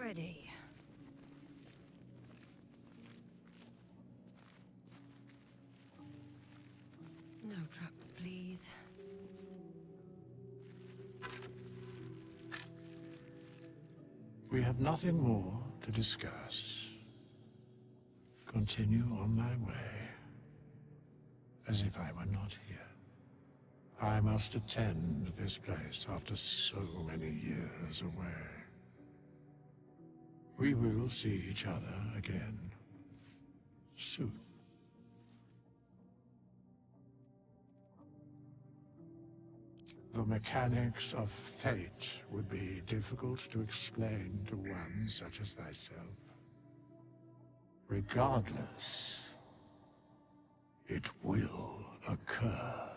ready. No traps, please. We have nothing more to discuss. Continue on my way, as if I were not here. I must attend this place after so many years away. We will see each other again soon. The mechanics of fate would be difficult to explain to one such as thyself. Regardless, it will occur.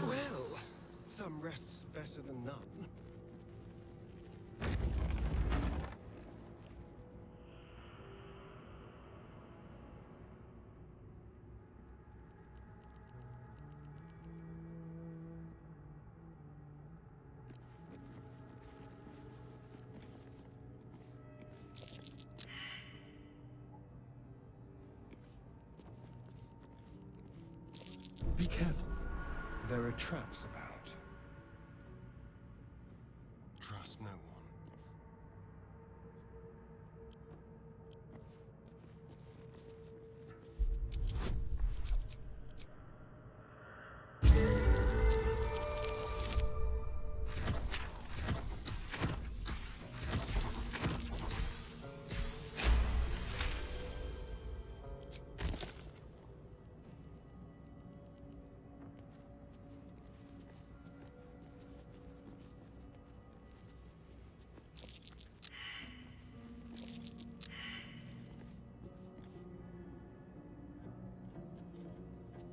Well, some rest's better than none. Be careful. There are traps about. Trust no one.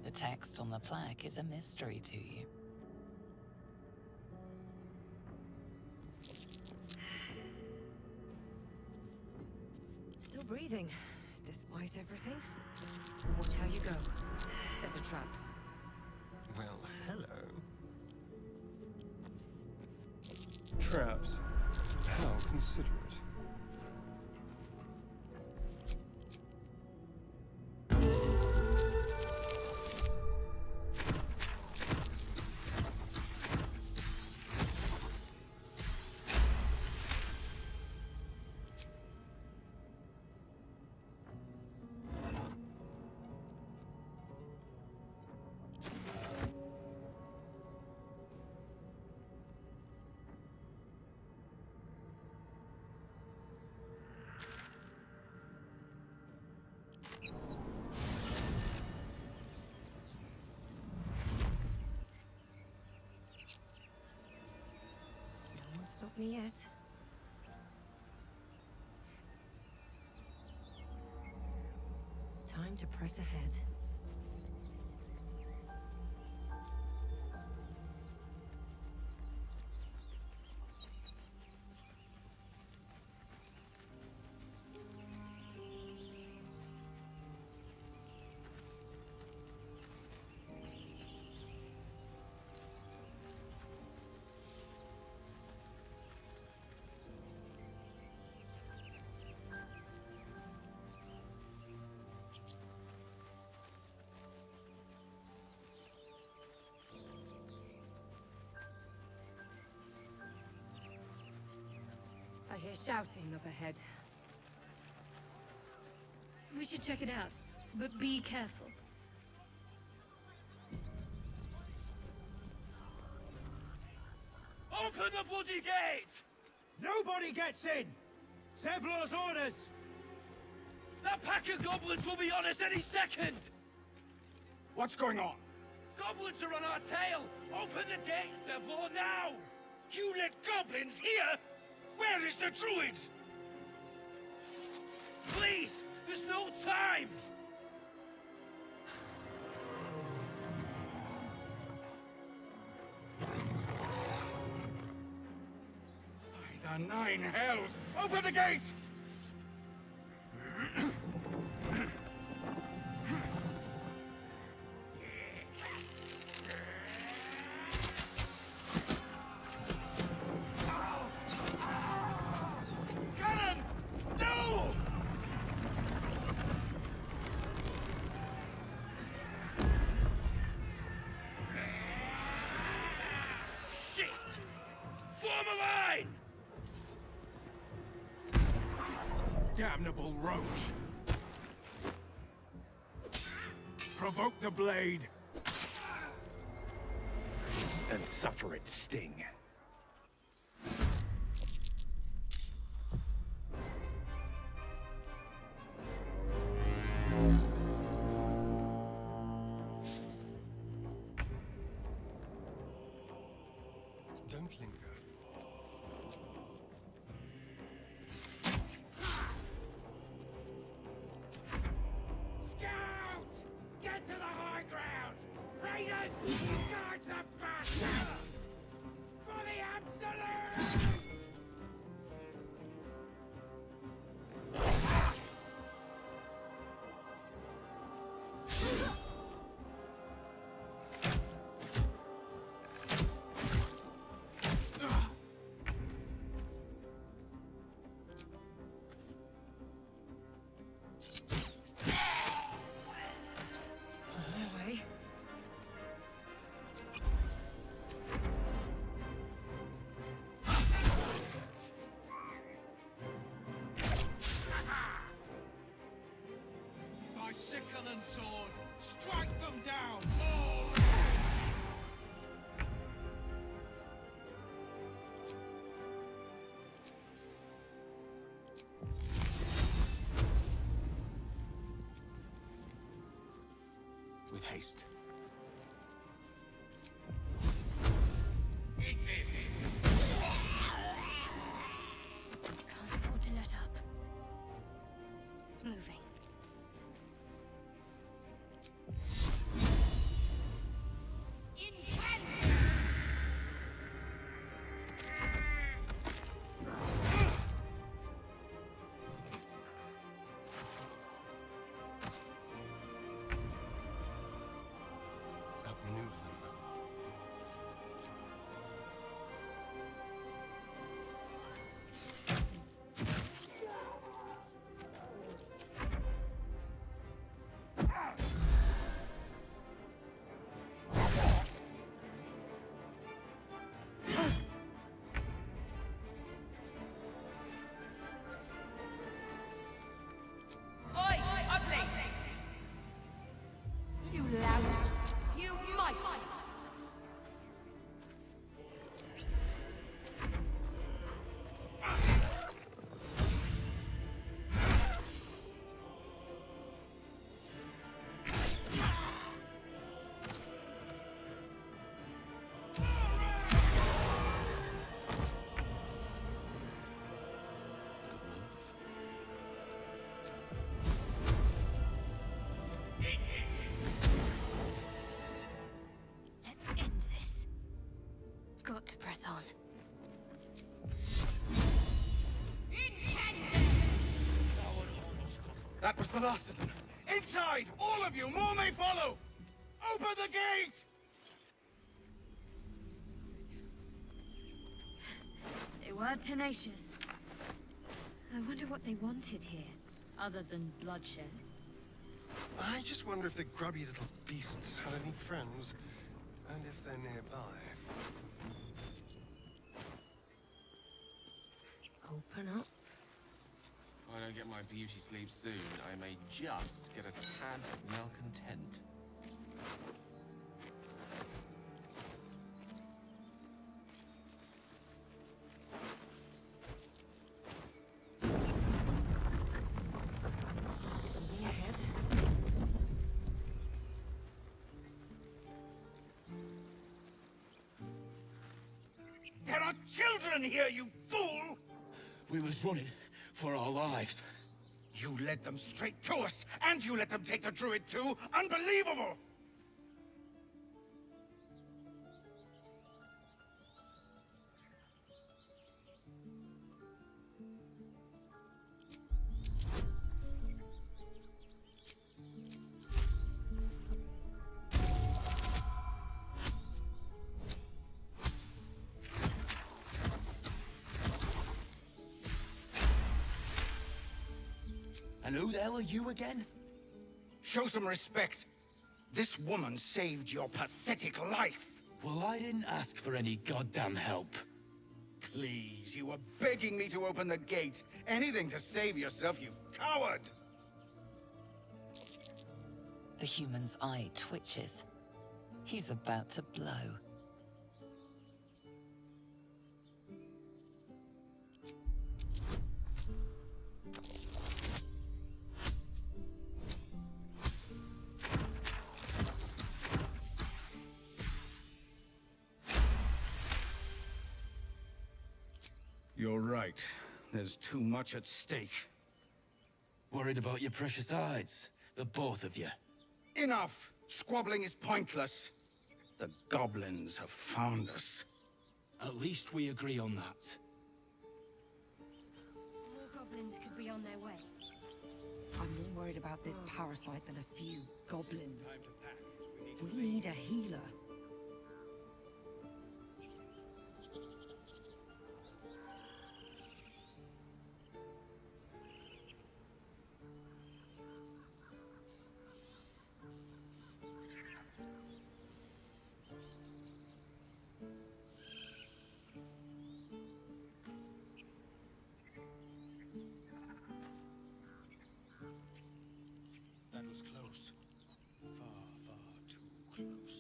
The text on the plaque is a mystery to you. Still breathing, despite everything. Watch how you go. There's a trap. Well, hello. Traps. How considerate. No one stop me yet. Time to press ahead. I hear shouting up ahead. We should check it out, but be careful. Open the bloody gate! Nobody gets in! Zevlor's orders! That pack of goblins will be on us any second! What's going on? Goblins are on our tail! Open the gate, Zevlor, now! You let goblins here? Where is the druid? Please! There's no time! nine hells! Open the gates! Cannon! No! Shit! Form a line! Damnable roach! Provoke the blade! And suffer its sting. Don't linger. Scout! Get to the high ground! Raiders! Charge the bastard! For the absolute! Away. By sickle and sword, strike them down! All! With haste. Can't afford to let up. Moving. Outmaneuver them. Oi, ugly! You louse! You might! Let's end this. Got to press on. That was the last of them. Inside! All of you! More may follow! Open the gate! They were tenacious. I wonder what they wanted here, other than bloodshed. I just wonder if the grubby little beasts had any friends, and if they're nearby. Open up. If I don't get my beauty sleep soon, I may just get a tad malcontent. Moving ahead. There are children here, you fool! We was running for our lives. You led them straight to us, and you let them take the druid too? Unbelievable! And who the hell are you again? Show some respect. This woman saved your pathetic life. Well, I didn't ask for any goddamn help. Please, you were begging me to open the gate. Anything to save yourself, you coward! The human's eye twitches. He's about to blow. You're right. There's too much at stake. Worried about your precious hides, the both of you. Enough! Squabbling is pointless. The goblins have found us. At least we agree on that. More goblins could be on their way. I'm more worried about this parasite than a few goblins. We need a healer. That was close. Far, far too close.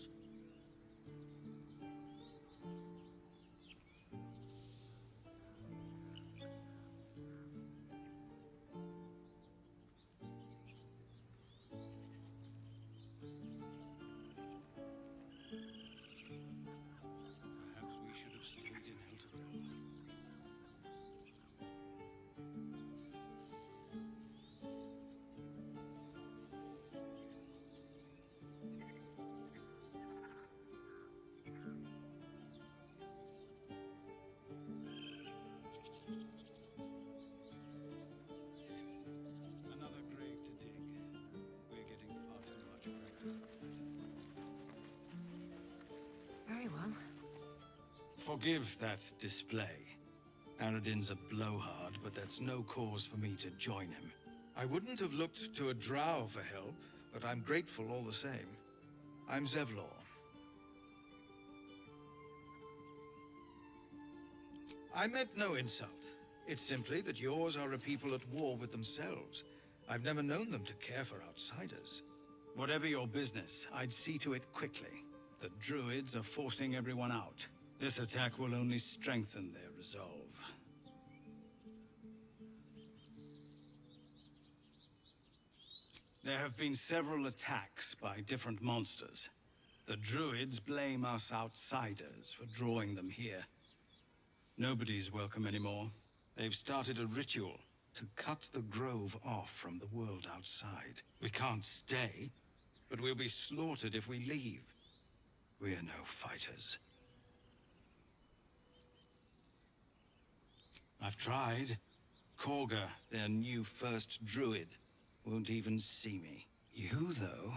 Perhaps we should have stayed in Helterville. Another grave to dig. We're getting far too much practice with that. Very well. Forgive that display. Aradin's a blowhard, but that's no cause for me to join him. I wouldn't have looked to a drow for help, but I'm grateful all the same. I'm Zevlor. I meant no insult. It's simply that yours are a people at war with themselves. I've never known them to care for outsiders. Whatever your business, I'd see to it quickly. The druids are forcing everyone out. This attack will only strengthen their resolve. There have been several attacks by different monsters. The druids blame us outsiders for drawing them here. Nobody's welcome anymore. They've started a ritual to cut the grove off from the world outside. We can't stay, but we'll be slaughtered if we leave. We're no fighters. I've tried. Korga, their new first druid, won't even see me. You, though...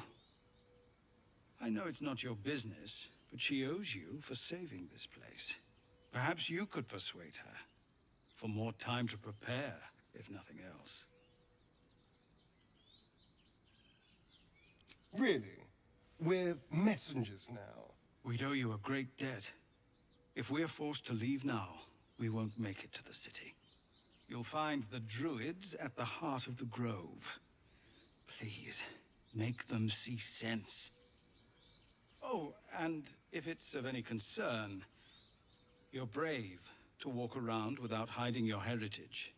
I know it's not your business, but she owes you for saving this place. Perhaps you could persuade her. For more time to prepare, if nothing else. Really? We're messengers now. We'd owe you a great debt. If we're forced to leave now, we won't make it to the city. You'll find the druids at the heart of the grove. Please, make them see sense. Oh, and if it's of any concern, you're brave to walk around without hiding your heritage.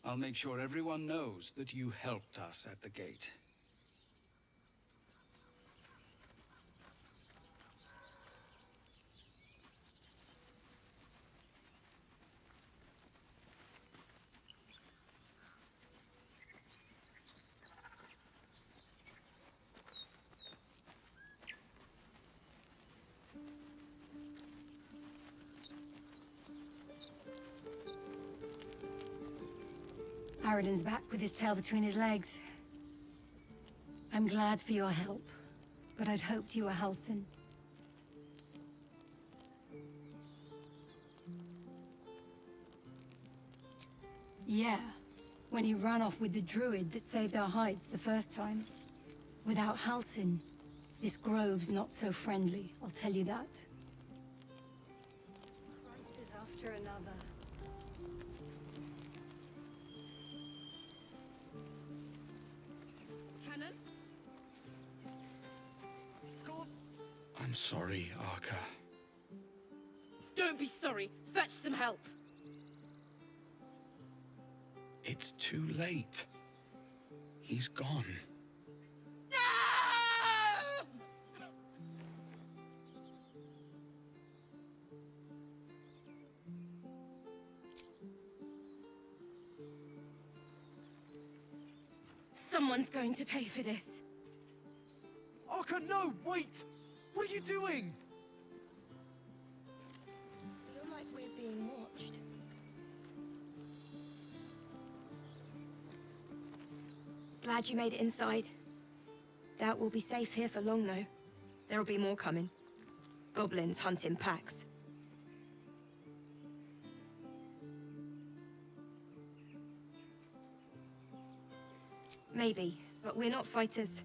I'll make sure everyone knows that you helped us at the gate. Aradin's back with his tail between his legs. I'm glad for your help, but I'd hoped you were Halsin. Yeah, When he ran off with the druid that saved our hides the first time. Without Halsin, this grove's not so friendly, I'll tell you that. Crisis after another. Cannon? I'm sorry, Arca. Don't be sorry. Fetch some help. It's too late. He's gone. Someone's going to pay for this. Arca, no! Wait! What are you doing? Feel like we're being watched. Glad you made it inside. Doubt we'll be safe here for long, though. There'll be more coming. Goblins hunt in packs. Maybe, but we're not fighters.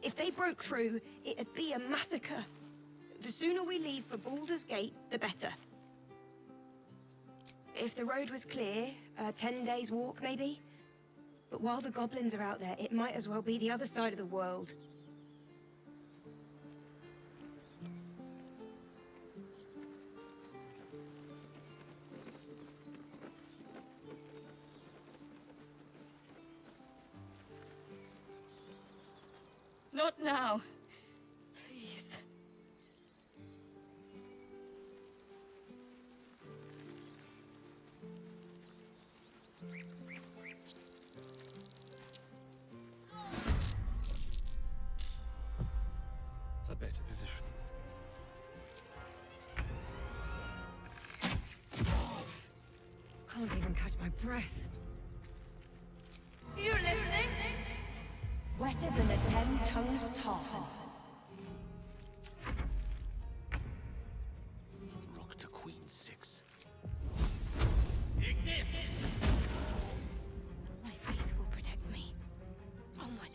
If they broke through, it'd be a massacre. The sooner we leave for Baldur's Gate, the better. If the road was clear, 10 days walk maybe? But while the goblins are out there, it might as well be the other side of the world. Not now. Please. A better position. Can't even catch my breath. You listening? Wetter than a 10-toned tarpon. Rook to Queen 6. Take this! My faith will protect me. Onward.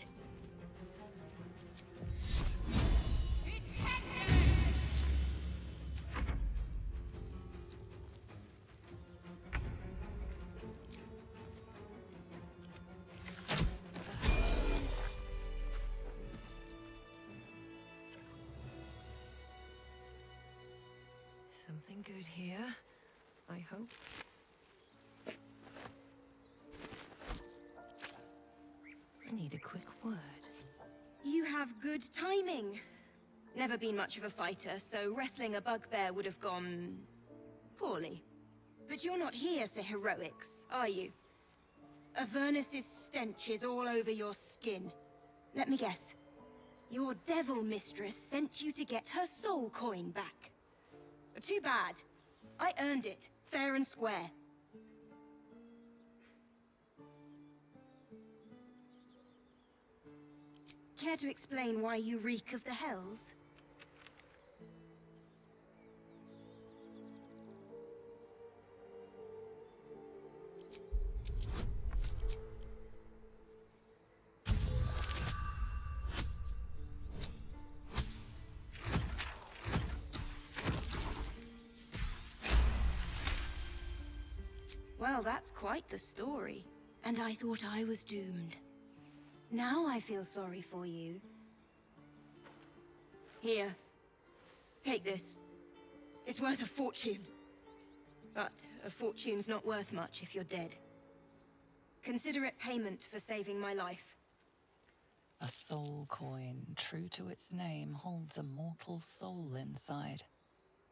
Something good here, I hope. I need a quick word. You have good timing. Never been much of a fighter, so wrestling a bugbear would have gone... poorly. But you're not here for heroics, are you? Avernus's stench is all over your skin. Let me guess. Your devil mistress sent you to get her soul coin back. Too bad. I earned it, fair and square. Care to explain why you reek of the Hells? Well, that's quite the story. And I thought I was doomed. Now I feel sorry for you. Here. Take this. It's worth a fortune. But a fortune's not worth much if you're dead. Consider it payment for saving my life. A soul coin, true to its name, holds a mortal soul inside.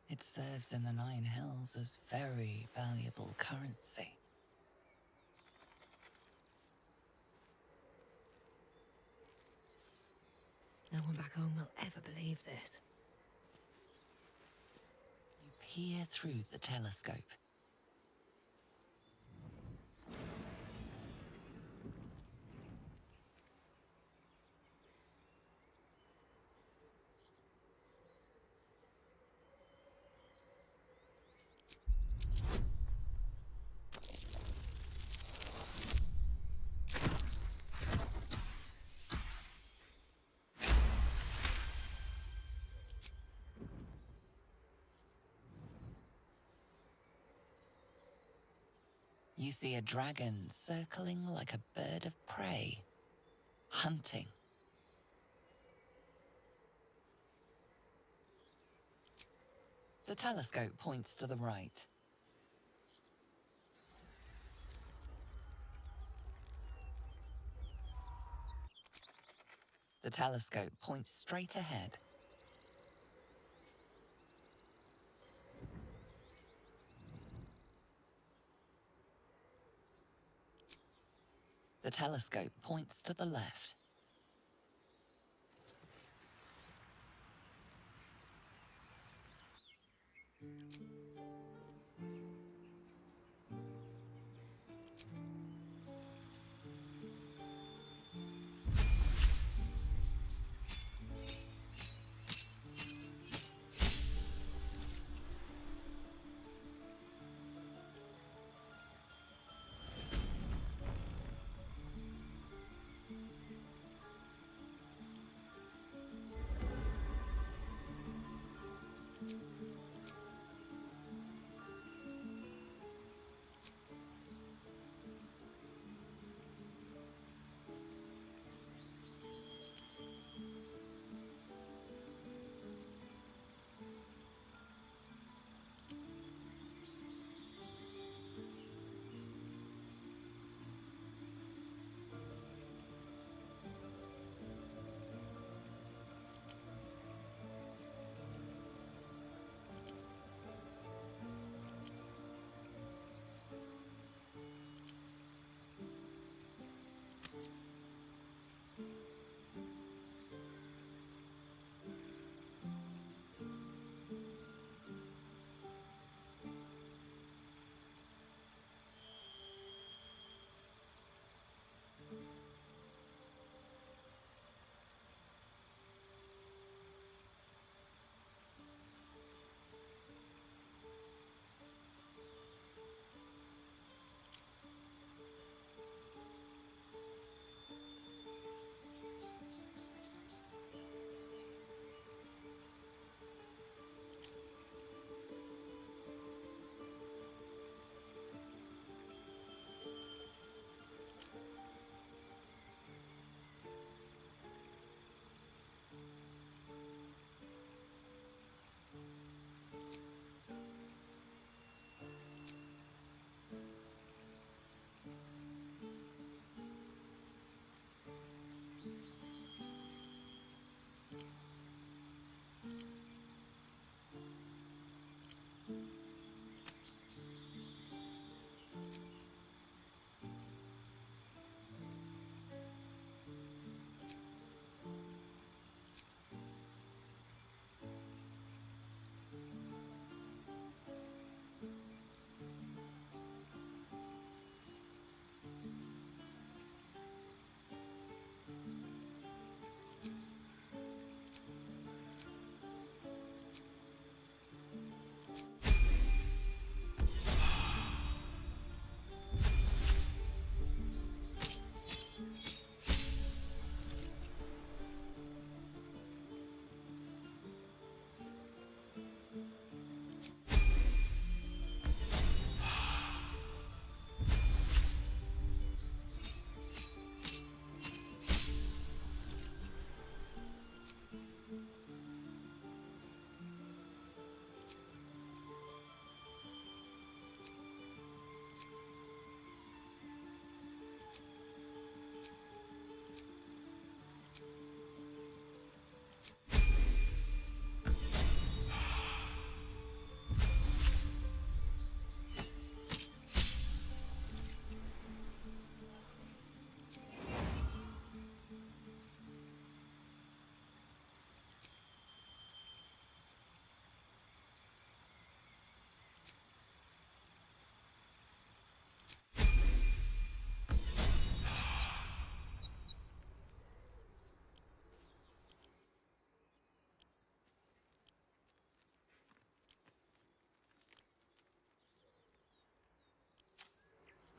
It serves in the Nine Hells as very valuable currency. No one back home will ever believe this. You peer through the telescope. You see a dragon circling like a bird of prey, hunting. The telescope points to the right. The telescope points straight ahead. The telescope points to the left.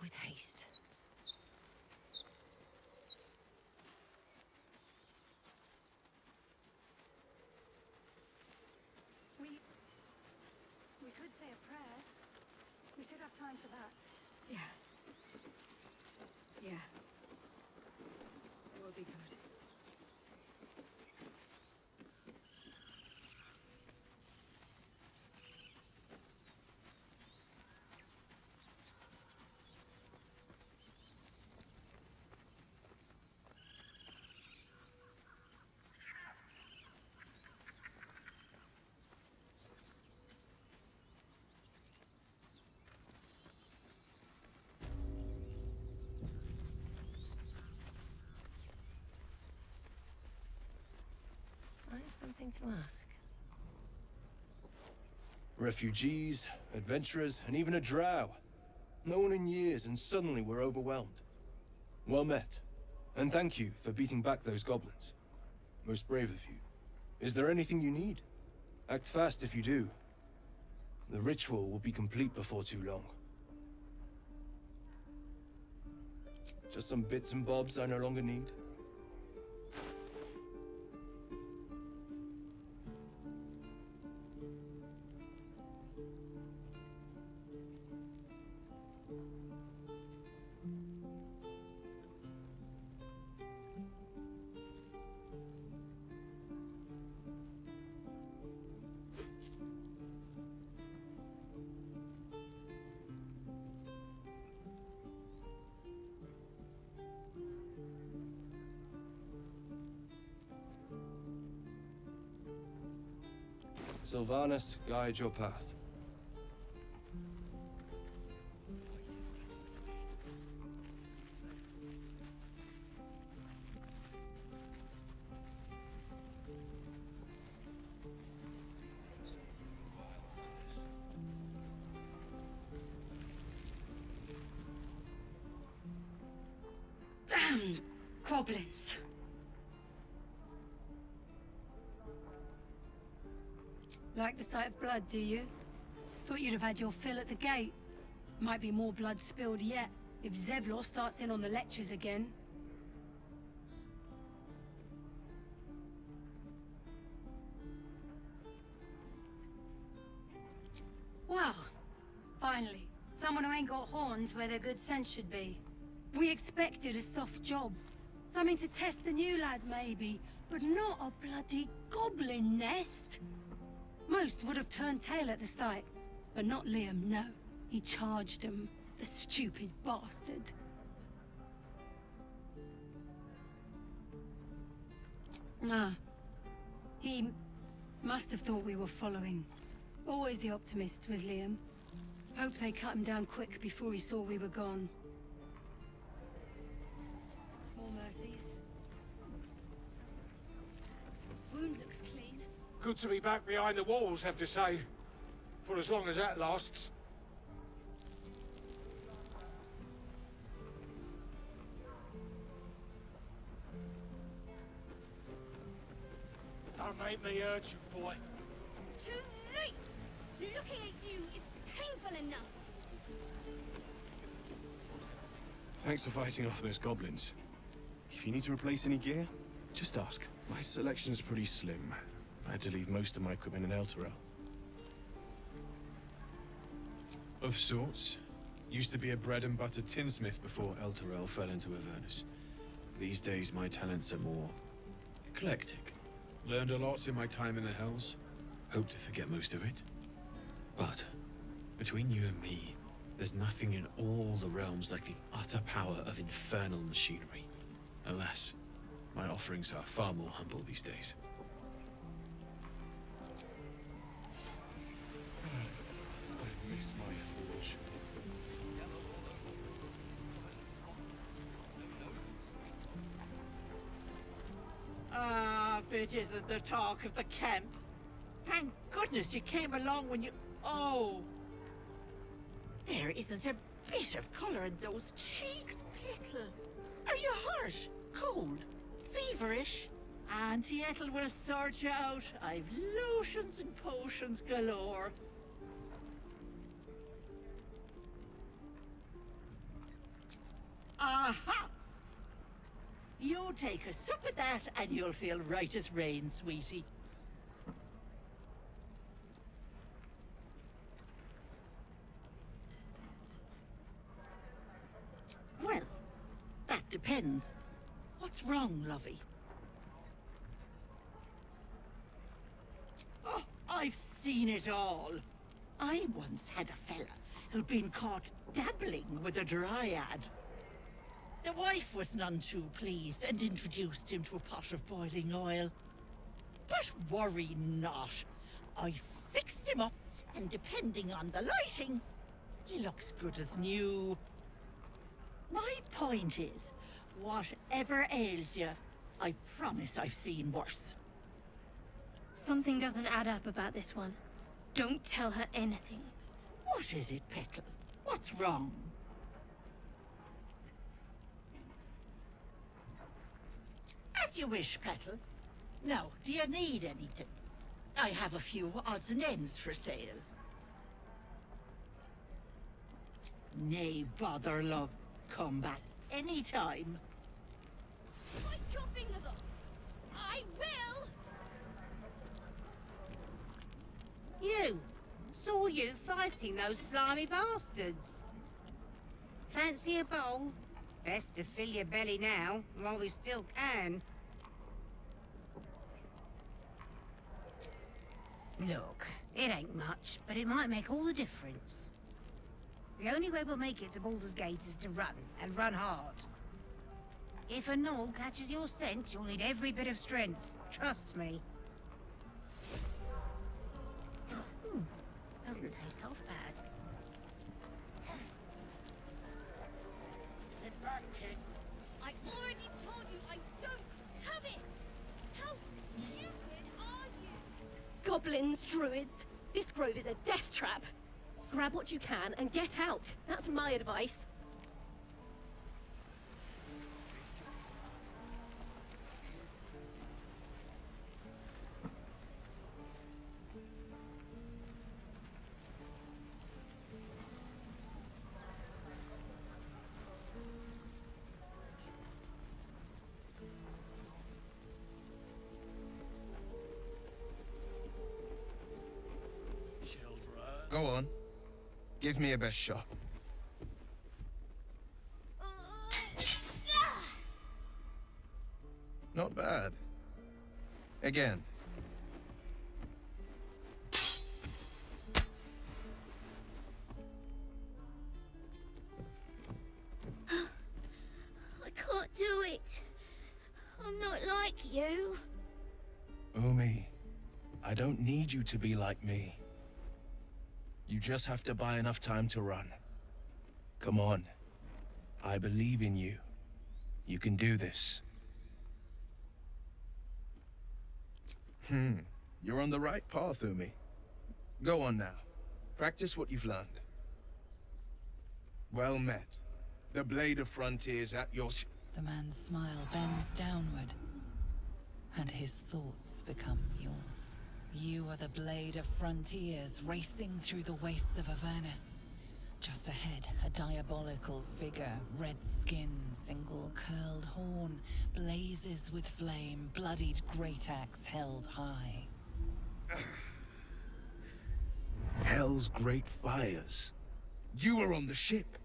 With haste. We could say a prayer. We should have time for that. Yeah. something to ask? Refugees, adventurers, and even a drow. No one in years, and suddenly we're overwhelmed. Well met. And thank you for beating back those goblins. Most brave of you. Is there anything you need? Act fast if you do. The ritual will be complete before too long. Just some bits and bobs I no longer need. Sylvanas, guide your path. Damn goblins! Like the sight of blood, do you? Thought you'd have had your fill at the gate. Might be more blood spilled yet, if Zevlor starts in on the lectures again. Well, finally. Someone who ain't got horns where their good sense should be. We expected a soft job. Something to test the new lad, maybe. But not a bloody goblin nest. Most would have turned tail at the sight. But not Liam, no. He charged him. The stupid bastard. Nah. He must have thought we were following. Always the optimist was Liam. Hoped they cut him down quick before he saw we were gone. Small mercies. Wound looks clean. Good to be back behind the walls, have to say. For as long as that lasts. Don't make me hurt you, boy. Too late! Looking at you is painful enough. Thanks for fighting off those goblins. If you need to replace any gear, just ask. My selection's pretty slim. I had to leave most of my equipment in Elturel. Of sorts. Used to be a bread and butter tinsmith before Elturel fell into Avernus. These days my talents are more eclectic. Learned a lot in my time in the Hells. Hope to forget most of it. But between you and me, there's nothing in all the realms like the utter power of infernal machinery. Alas, my offerings are far more humble these days. I miss my forge. Ah, if it isn't the talk of the camp. Thank goodness you came along when you... Oh! There isn't a bit of colour in those cheeks, Pickle. Are you hurt? Cold? Feverish? Auntie Ethel will sort you out. I've lotions and potions galore. Aha! You take a sup of that and you'll feel right as rain, sweetie. Well, that depends. What's wrong, lovey? Oh, I've seen it all. I once had a fella who'd been caught dabbling with a dryad. The wife was none too pleased and introduced him to a pot of boiling oil. But worry not. I fixed him up, and depending on the lighting, he looks good as new. My point is, whatever ails you, I promise I've seen worse. Something doesn't add up about this one. Don't tell her anything. What is it, Petal? What's wrong? As you wish, Petal. Now, do you need anything? I have a few odds and ends for sale. Nay, bother, love. Come back anytime. Bite your fingers off! I will! You! Saw you fighting those slimy bastards. Fancy a bowl? Best to fill your belly now, while we still can. Look, it ain't much, but it might make all the difference. The only way we'll make it to Baldur's Gate is to run, and run hard. If a gnoll catches your scent, you'll need every bit of strength. Trust me. Doesn't taste half bad. Get back, kid. I already told you I don't have it! How stupid are you? Goblins, druids. This grove is a death trap. Grab what you can and get out. That's my advice. Go on. Give me your best shot. Not bad. Again. I can't do it. I'm not like you. Umi, I don't need you to be like me. You just have to buy enough time to run. Come on. I believe in you. You can do this. You're on the right path, Umi. Go on now. Practice what you've learned. Well met. The Blade of Frontiers at your... The man's smile bends downward, and his thoughts become yours. You are the Blade of Frontiers, racing through the wastes of Avernus. Just ahead, a diabolical figure, red skin, single curled horn, blazes with flame, bloodied great axe held high. Hell's great fires. You were on the ship.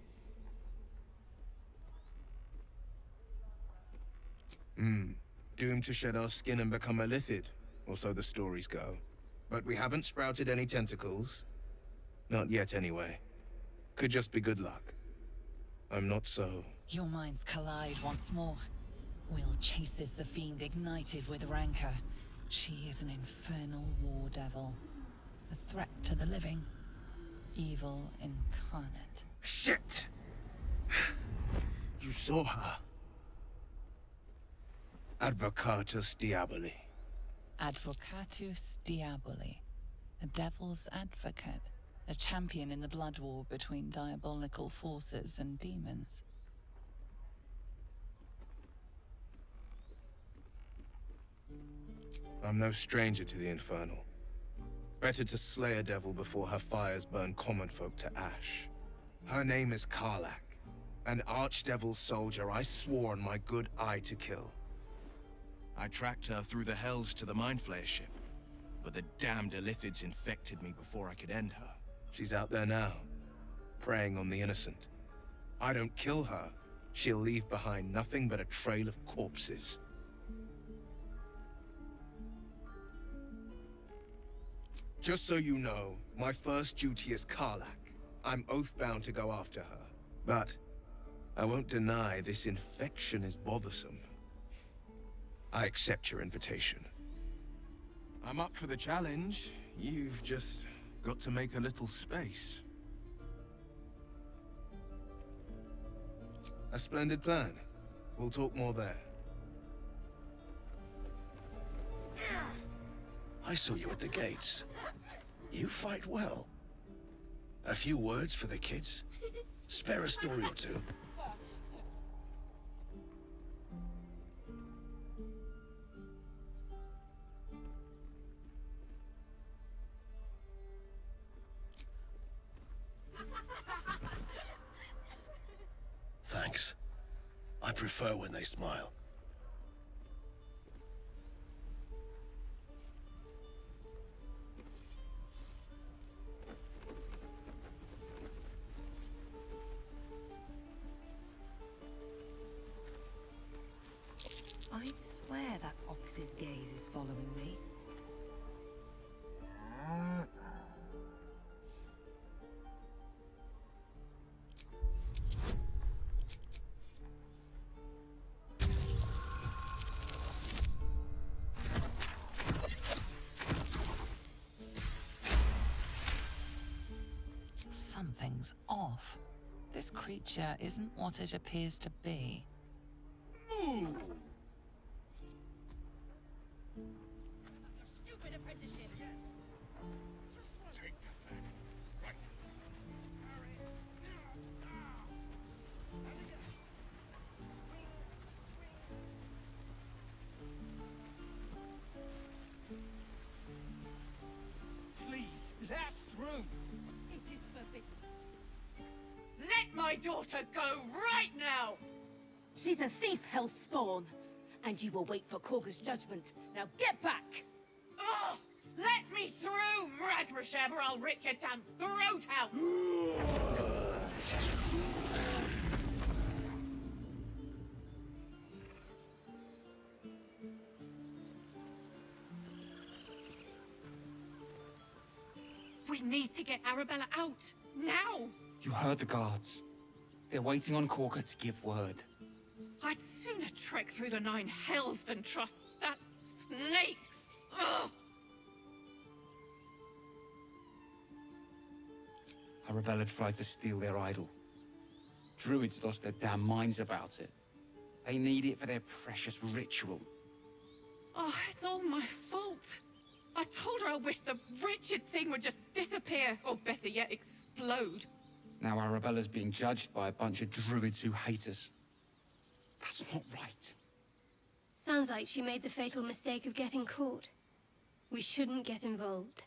Doomed to shed our skin and become a lithid, or so the stories go. But we haven't sprouted any tentacles. Not yet, anyway. Could just be good luck. I'm not so... Your minds collide once more. Will chases the fiend ignited with rancor. She is an infernal war devil. A threat to the living. Evil incarnate. Shit! You saw her. Advocatus Diaboli. Advocatus Diaboli. A devil's advocate. A champion in the blood war between diabolical forces and demons. I'm no stranger to the Infernal. Better to slay a devil before her fires burn common folk to ash. Her name is Karlach, an archdevil soldier I swore on my good eye to kill. I tracked her through the hells to the Mindflayer ship, but the damned Illithids infected me before I could end her. She's out there now, preying on the innocent. I don't kill her, she'll leave behind nothing but a trail of corpses. Just so you know, my first duty is Karlach. I'm oath-bound to go after her. But I won't deny this infection is bothersome. I accept your invitation. I'm up for the challenge. You've just got to make a little space. A splendid plan. We'll talk more there. I saw you at the gates. You fight well. A few words for the kids? Spare a story or two. Thanks. I prefer when they smile. I'd swear that ox's gaze is following me. Something's off. This creature isn't what it appears to be. Move! Stupid apprenticeship. Take that back. Right. Please, let us through. It is forbidden. Let my daughter go right now! She's a thief, hellspawn. And you will wait for Korga's judgment. Now get back! Oh, let me through, Mragrashab, or I'll rip your damn throat out! We need to get Arabella out, now! You heard the guards. They're waiting on Korga to give word. I'd sooner trek through the 9 hells than trust that snake! Ugh! Arabella tried to steal their idol. Druids lost their damn minds about it. They need it for their precious ritual. Oh, it's all my fault. I told her I wished the wretched thing would just disappear, or better yet, explode. Now Arabella's being judged by a bunch of druids who hate us. That's not right. Sounds like she made the fatal mistake of getting caught. We shouldn't get involved.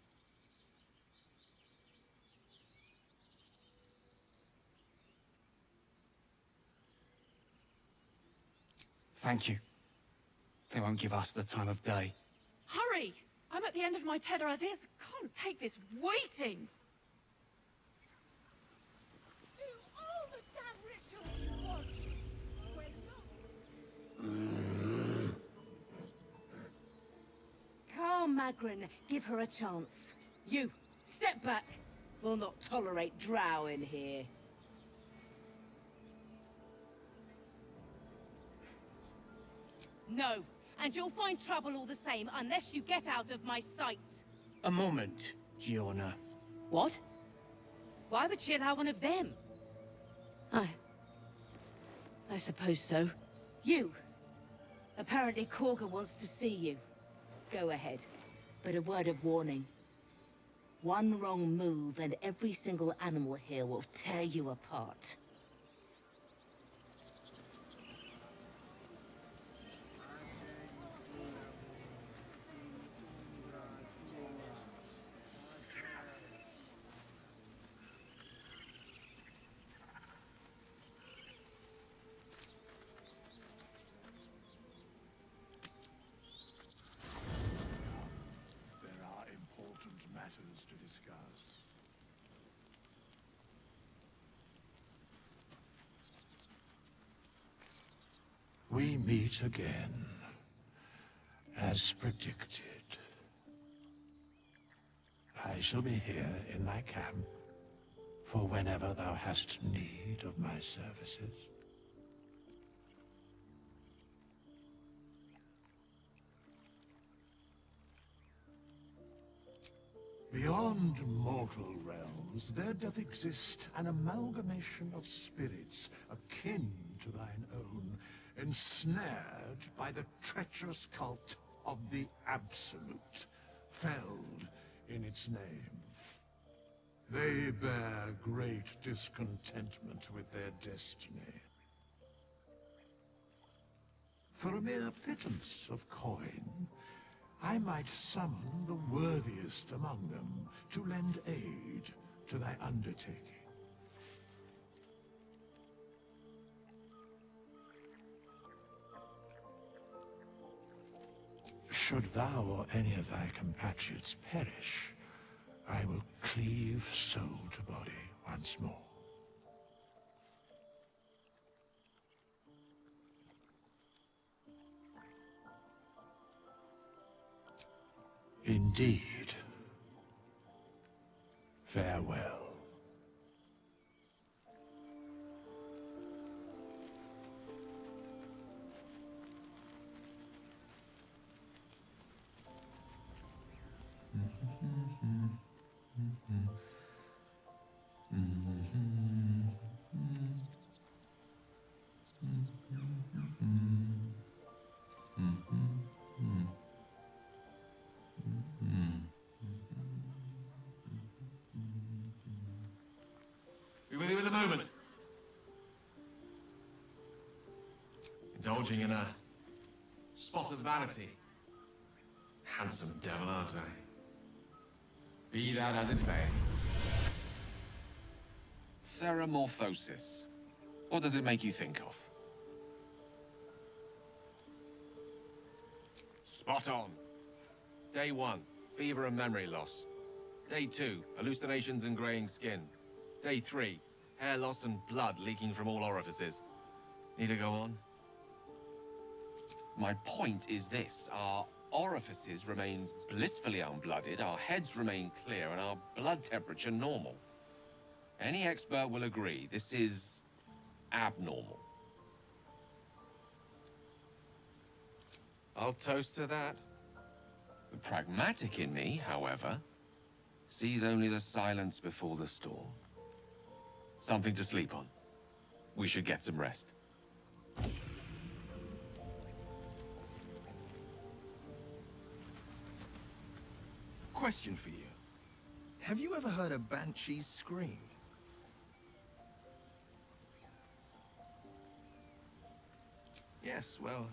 Thank you. They won't give us the time of day. Hurry! I'm at the end of my tether as is. Can't take this waiting. Do all the damn rituals you want. We're not. Calm, Magrin. Give her a chance. You, step back. We'll not tolerate drow in here. No, and you'll find trouble all the same unless you get out of my sight. A moment, Giona. What? Why would she allow one of them? I suppose so. You. Apparently Korga wants to see you. Go ahead. But a word of warning. One wrong move and every single animal here will tear you apart. There are important matters to discuss. We meet again, as predicted. I shall be here in thy camp for whenever thou hast need of my services. Beyond mortal realms, there doth exist an amalgamation of spirits akin to thine own, ensnared by the treacherous cult of the Absolute, felled in its name. They bear great discontentment with their destiny. For a mere pittance of coin, I might summon the worthiest among them to lend aid to thy undertaking. Should thou or any of thy compatriots perish, I will cleave soul to body once more. Indeed. Farewell. Be with you in a moment. Indulging in a spot of vanity. Handsome devil, aren't I? Be that as it may. Ceramorphosis. What does it make you think of? Spot on. Day 1, fever and memory loss. Day 2, hallucinations and graying skin. Day 3, hair loss and blood leaking from all orifices. Need to go on? My point is this. Our orifices remain blissfully unblooded, our heads remain clear, and our blood temperature normal. Any expert will agree this is abnormal. I'll toast to that. The pragmatic in me, however, sees only the silence before the storm. Something to sleep on. We should get some rest. Question for you. Have you ever heard a banshee scream? Yes, well,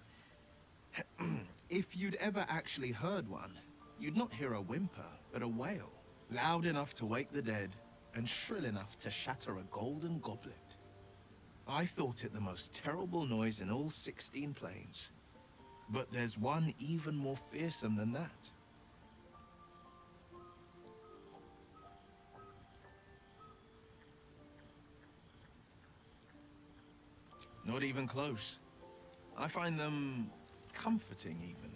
if you'd ever actually heard one, you'd not hear a whimper, but a wail, loud enough to wake the dead, and shrill enough to shatter a golden goblet. I thought it the most terrible noise in all 16 planes. But there's one even more fearsome than that. Not even close. I find them comforting, even.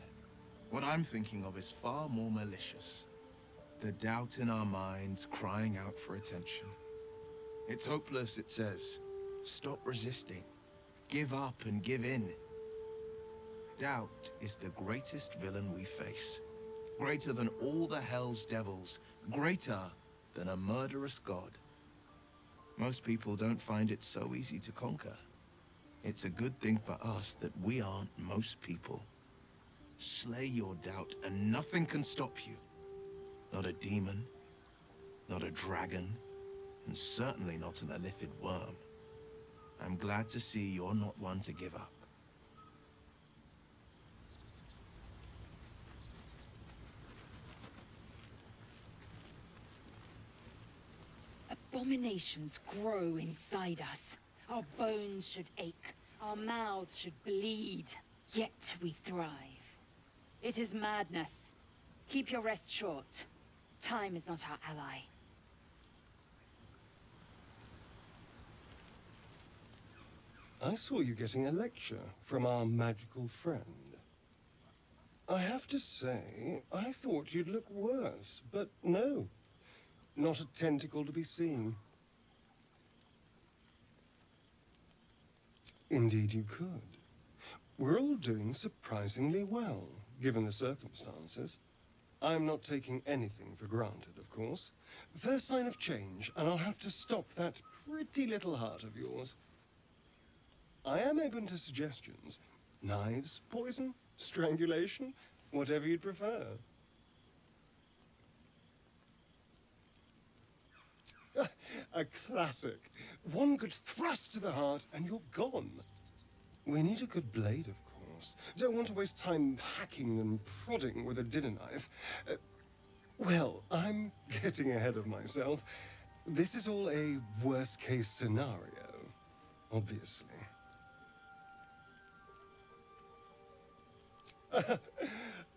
What I'm thinking of is far more malicious. The doubt in our minds crying out for attention. It's hopeless, it says. Stop resisting. Give up and give in. Doubt is the greatest villain we face. Greater than all the hell's devils. Greater than a murderous god. Most people don't find it so easy to conquer. It's a good thing for us that we aren't most people. Slay your doubt and nothing can stop you. Not a demon, not a dragon, and certainly not an illithid worm. I'm glad to see you're not one to give up. Abominations grow inside us. Our bones should ache, our mouths should bleed, yet we thrive. It is madness. Keep your rest short. Time is not our ally. I saw you getting a lecture from our magical friend. I have to say, I thought you'd look worse, but no. Not a tentacle to be seen. Indeed you could. We're all doing surprisingly well, given the circumstances. I'm not taking anything for granted, of course. First sign of change, and I'll have to stop that pretty little heart of yours. I am open to suggestions. Knives, poison, strangulation, whatever you'd prefer. A classic. One good thrust to the heart and you're gone. We need a good blade, of course. Don't want to waste time hacking and prodding with a dinner knife. Well, I'm getting ahead of myself. This is all a worst-case scenario, obviously.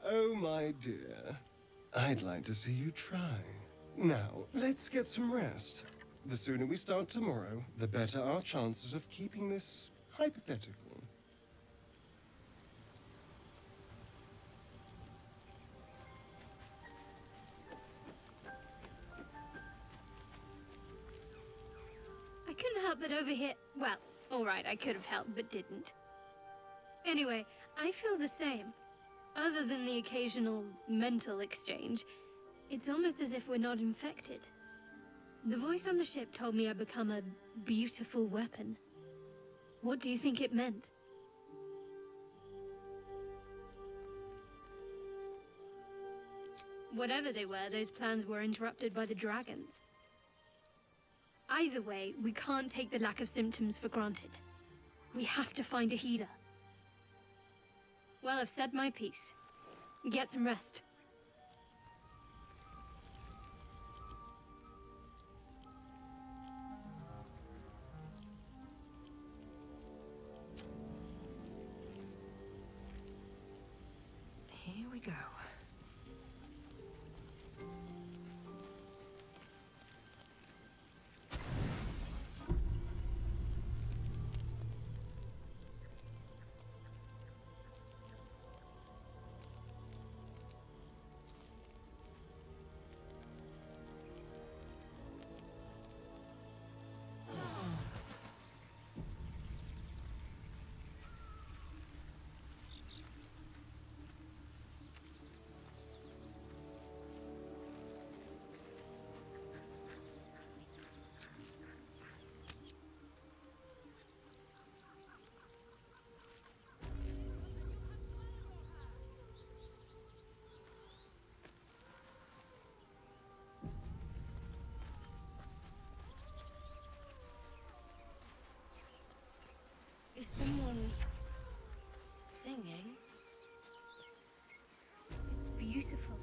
Oh, my dear. I'd like to see you try. Now, let's get some rest. The sooner we start tomorrow, the better our chances of keeping this hypothetical. I couldn't help but overhear. Well, alright, I could have helped, but didn't. Anyway, I feel the same. Other than the occasional mental exchange, it's almost as if we're not infected. The voice on the ship told me I'd become a beautiful weapon. What do you think it meant? Whatever they were, those plans were interrupted by the dragons. Either way, we can't take the lack of symptoms for granted. We have to find a healer. Well, I've said my piece. Get some rest. Here we go. Is someone singing? It's beautiful.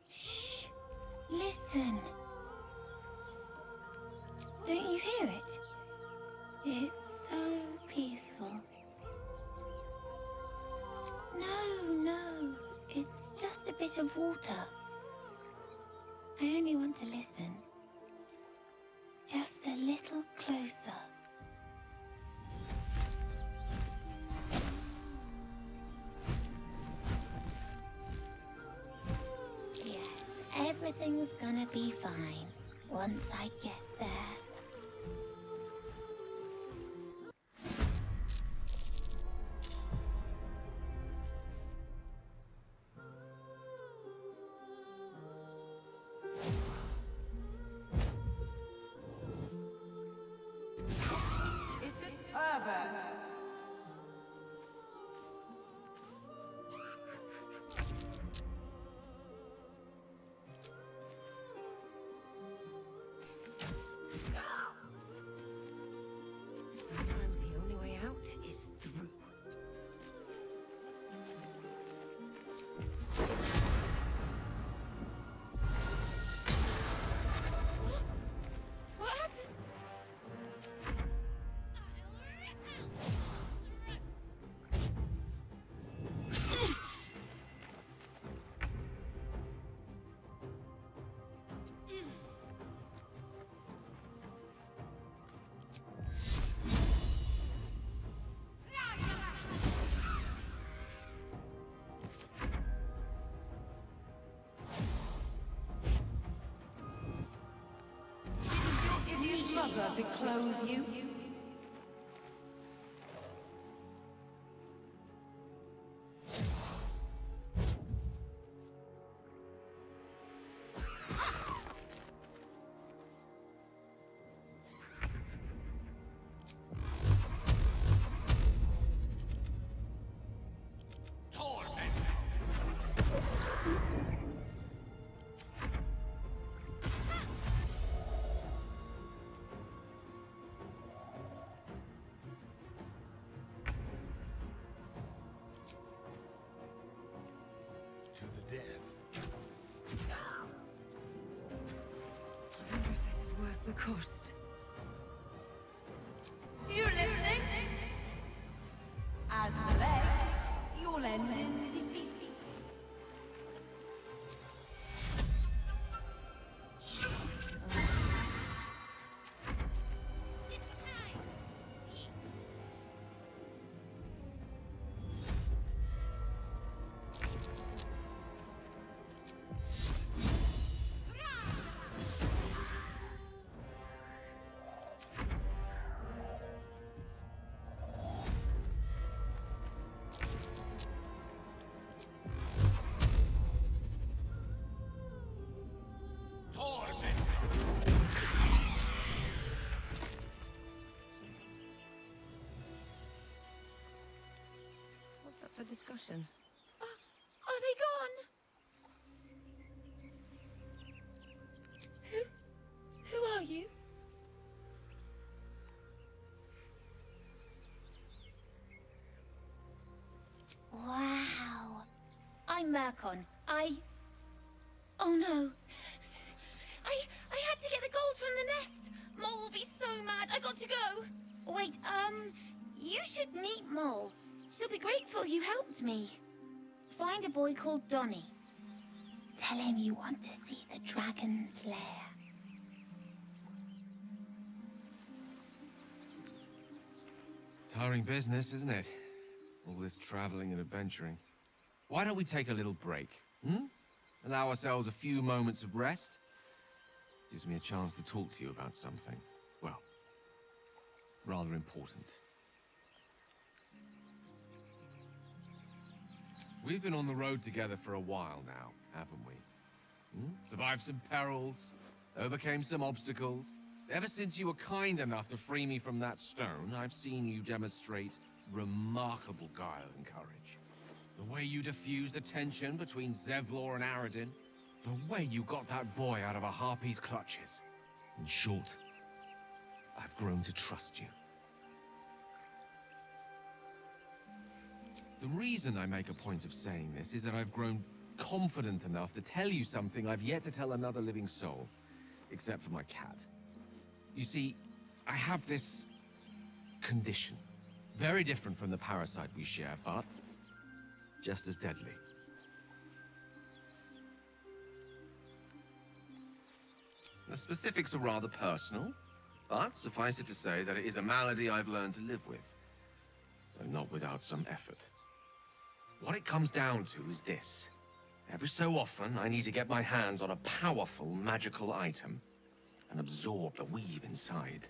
Shh. Listen. Don't you hear it? It's so peaceful. No, it's just a bit of water. I only want to listen. Just a little closer. Yes, everything's gonna be fine once I get there. Sometimes the only way out is through. What happened? Did mother beclothe you? To the death. I wonder if this is worth the cost. You listening? As the leg, you'll end in defeat. What's up for discussion? Are they gone? Who are you? Wow. I'm Mercon. Oh no. I had to get the gold from the nest. Mole will be so mad. I got to go. Wait, you should meet Mole. She'll be grateful you helped me. Find a boy called Donny. Tell him you want to see the dragon's lair. Tiring business, isn't it? All this traveling and adventuring. Why don't we take a little break, hmm? Allow ourselves a few moments of rest? Gives me a chance to talk to you about something, well, rather important. We've been on the road together for a while now, haven't we? Survived some perils, overcame some obstacles. Ever since you were kind enough to free me from that stone, I've seen you demonstrate remarkable guile and courage. The way you diffused the tension between Zevlor and Aradin, the way you got that boy out of a harpy's clutches. In short, I've grown to trust you. The reason I make a point of saying this is that I've grown confident enough to tell you something I've yet to tell another living soul, except for my cat. You see, I have this condition. Very different from the parasite we share, but just as deadly. The specifics are rather personal, but suffice it to say that it is a malady I've learned to live with, though not without some effort. What it comes down to is this. Every so often, I need to get my hands on a powerful magical item and absorb the weave inside.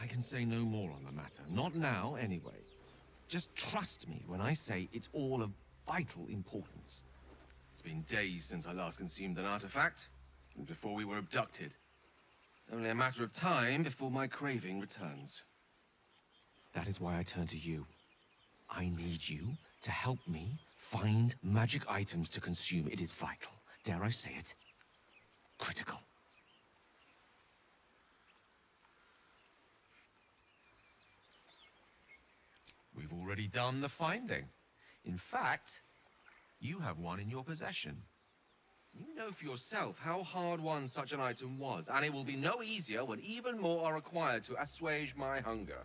I can say no more on the matter. Not now, anyway. Just trust me when I say it's all of vital importance. It's been days since I last consumed an artifact, since before we were abducted. It's only a matter of time before my craving returns. That is why I turn to you. I need you to help me find magic items to consume. It is vital. Dare I say it? Critical. We've already done the finding. In fact, you have one in your possession. You know for yourself how hard-won such an item was, and it will be no easier when even more are required to assuage my hunger.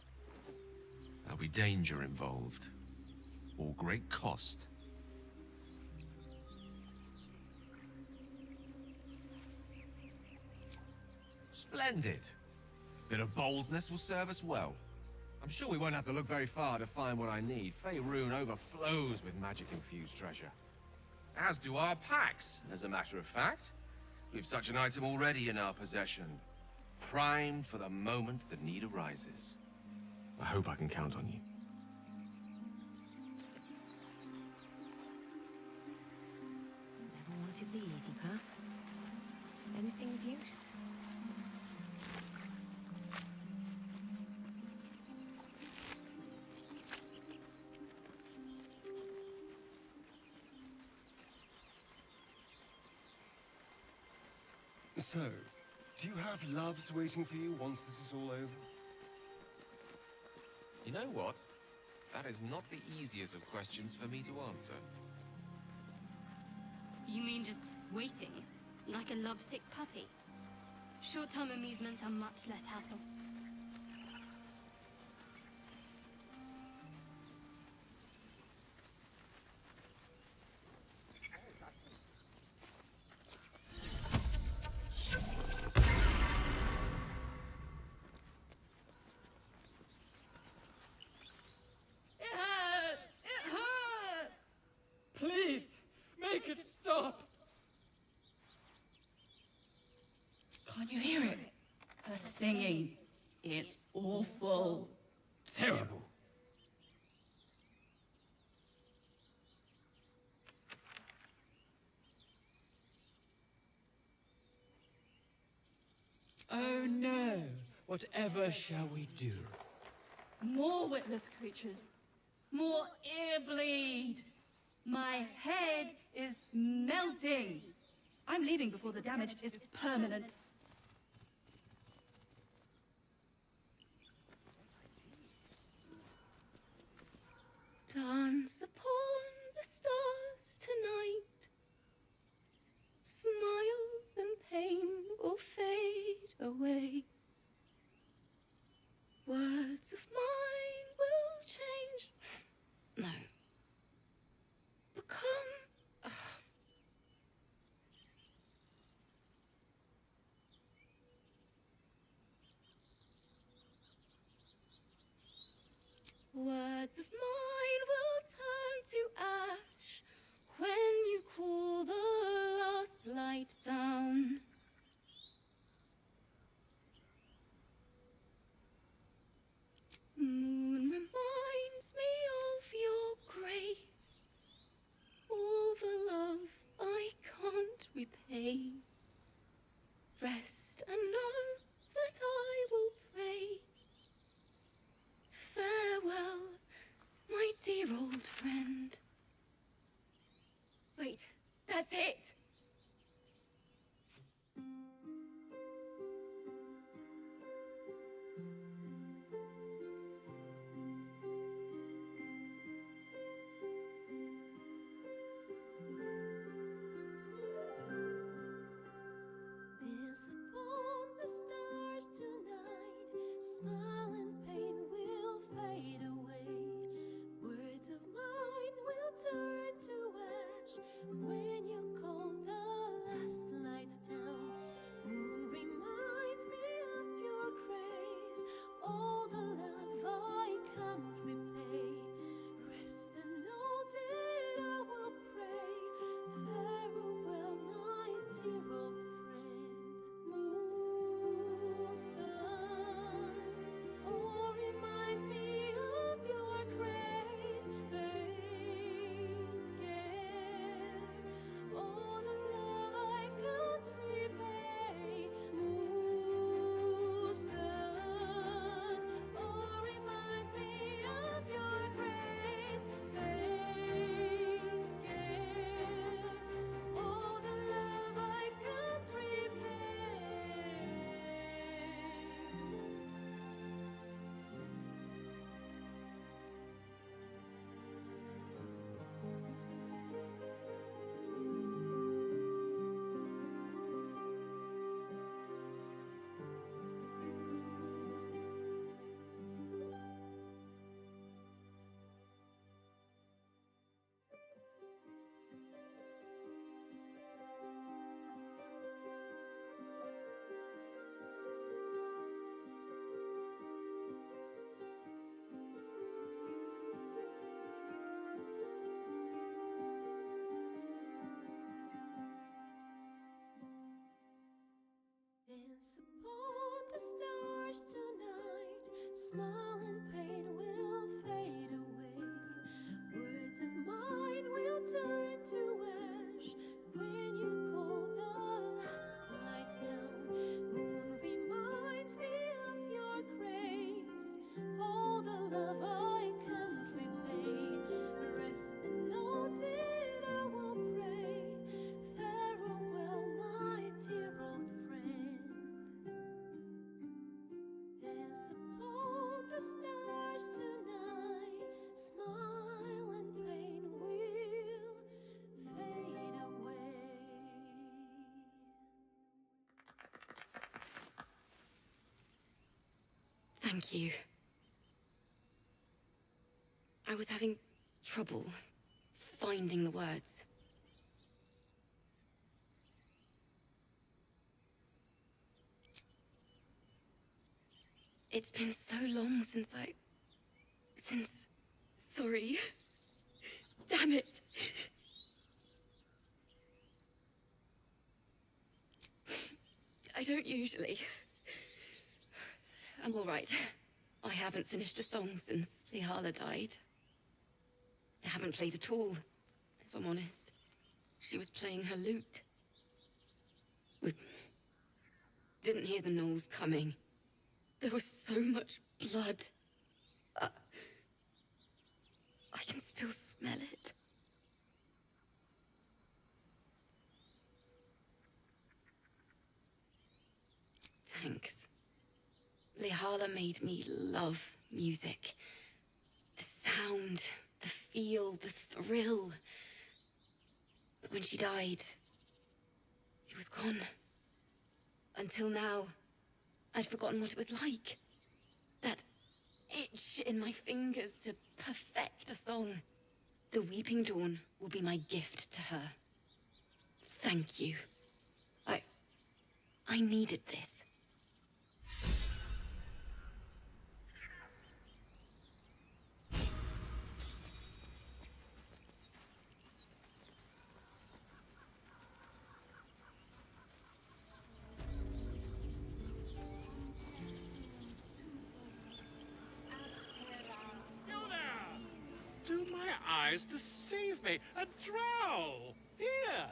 There'll be danger involved, or great cost. Splendid. Bit of boldness will serve us well. I'm sure we won't have to look very far to find what I need. Faerun overflows with magic-infused treasure. As do our packs, as a matter of fact. We've such an item already in our possession. Primed for the moment the need arises. I hope I can count on you. Never wanted the easy path. Anything of use? So, do you have loves waiting for you once this is all over? You know what? That is not the easiest of questions for me to answer. You mean just waiting? Like a lovesick puppy? Short-term amusements are much less hassle. It hurts! It hurts! Please, make it stop! Can't you hear it? Her singing. It's awful. Terrible. Oh no! Whatever shall we do? More witless creatures. More ear bleed. My head is melting. I'm leaving before the damage is permanent. Dance upon the stars tonight. Smile and pain will fade away. Words of mine will change. No. Become. Words of mine will turn to ash when you cool the last light down. Moon reminds me of your grace, all the love I can't repay. Rest and know that I will pray. Farewell, my dear old friend. Wait, that's it! Dance upon the stars tonight. Smile and pain will fade away. Words of mine will turn to ash when you call the last light down. Moon reminds me of your grace, all the love I can't repay. Rest and know that I will pray. Farewell, my dear old friend. Moon, sun, oh, remind me of your grace. Faith, care, all the love I can't repay. Moon, sun, oh, remind me of your grace. Faith, care, all the love I can't repay. Dance upon the stars tonight. Smile and pain will fade away. Words of mine will turn to ash when you call the last light down. Moon reminds me of your grace, all the love I can't repay. Rest and know that I will pray. Farewell, my dear old friend. Dance upon the Thank you. I was having trouble finding the words. It's been so long since Sorry. Damn it. I don't usually. I'm all right. I haven't finished a song since Lihala died. I haven't played at all, if I'm honest. She was playing her lute. We didn't hear the gnolls coming. There was so much blood. I can still smell it. Thanks. Lihala made me love music. The sound, the feel, the thrill. But when she died, it was gone. Until now, I'd forgotten what it was like. That itch in my fingers to perfect a song. The Weeping Dawn will be my gift to her. Thank you. I needed this. Do my eyes deceive me? A drow! Here!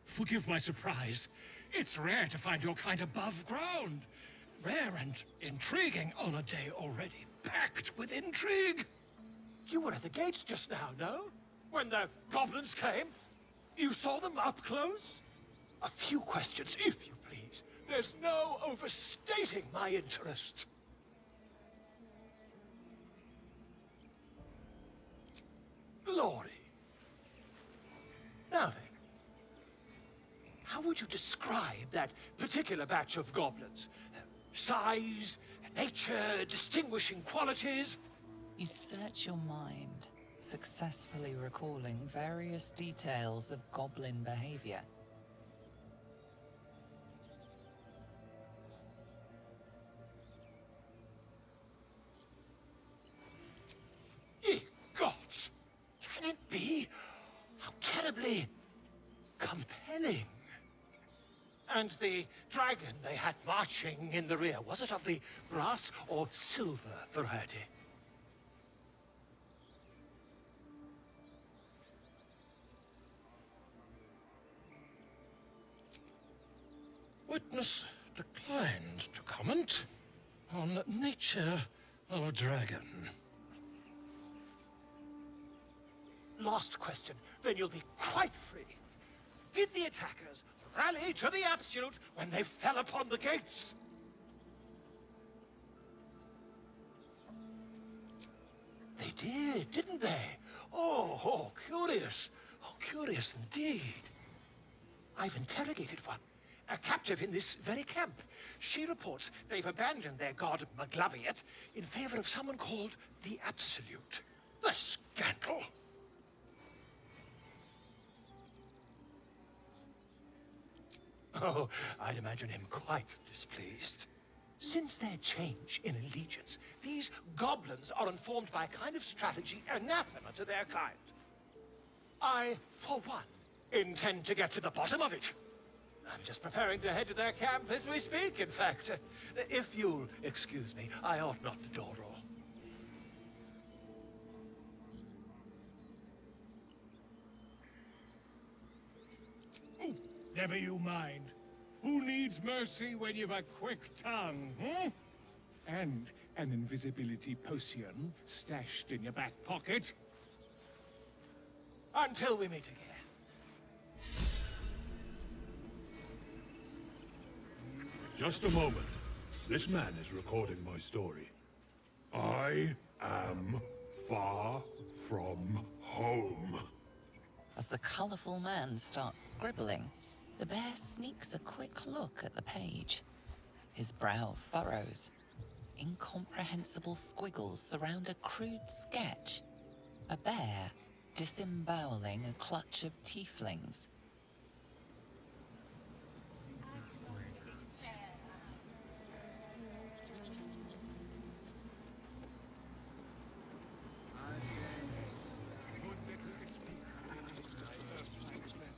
Forgive my surprise. It's rare to find your kind above ground. Rare and intriguing on a day already packed with intrigue. You were at the gates just now, no? When the goblins came? You saw them up close? A few questions, if you please. There's no overstating my interest. Glory. Now then, how would you describe that particular batch of goblins? Size, nature, distinguishing qualities? You search your mind, successfully recalling various details of goblin behavior. Ye gods! Can it be? How terribly compelling. And the dragon they had marching in the rear, was it of the brass or silver variety? Witness declined to comment on nature of dragon. Last question, then you'll be quite free. Did the attackers rally to the absolute when they fell upon the gates? They did, didn't they? Oh, curious. Oh, curious indeed. I've interrogated one, a captive in this very camp. She reports they've abandoned their god Maglabiet in favor of someone called the Absolute. The scandal! Oh, I'd imagine him quite displeased. Since their change in allegiance, these goblins are informed by a kind of strategy anathema to their kind. I, for one, intend to get to the bottom of it. I'm just preparing to head to their camp as we speak, in fact. If you'll excuse me, I ought not to dawdle. Never you mind. Who needs mercy when you've a quick tongue, hmm? And an invisibility potion stashed in your back pocket. Until we meet again. Just a moment. This man is recording my story. I am far from home. As the colorful man starts scribbling, the bear sneaks a quick look at the page. His brow furrows. incomprehensible squiggles surround a crude sketch. A bear disemboweling a clutch of tieflings. I'm sleeping.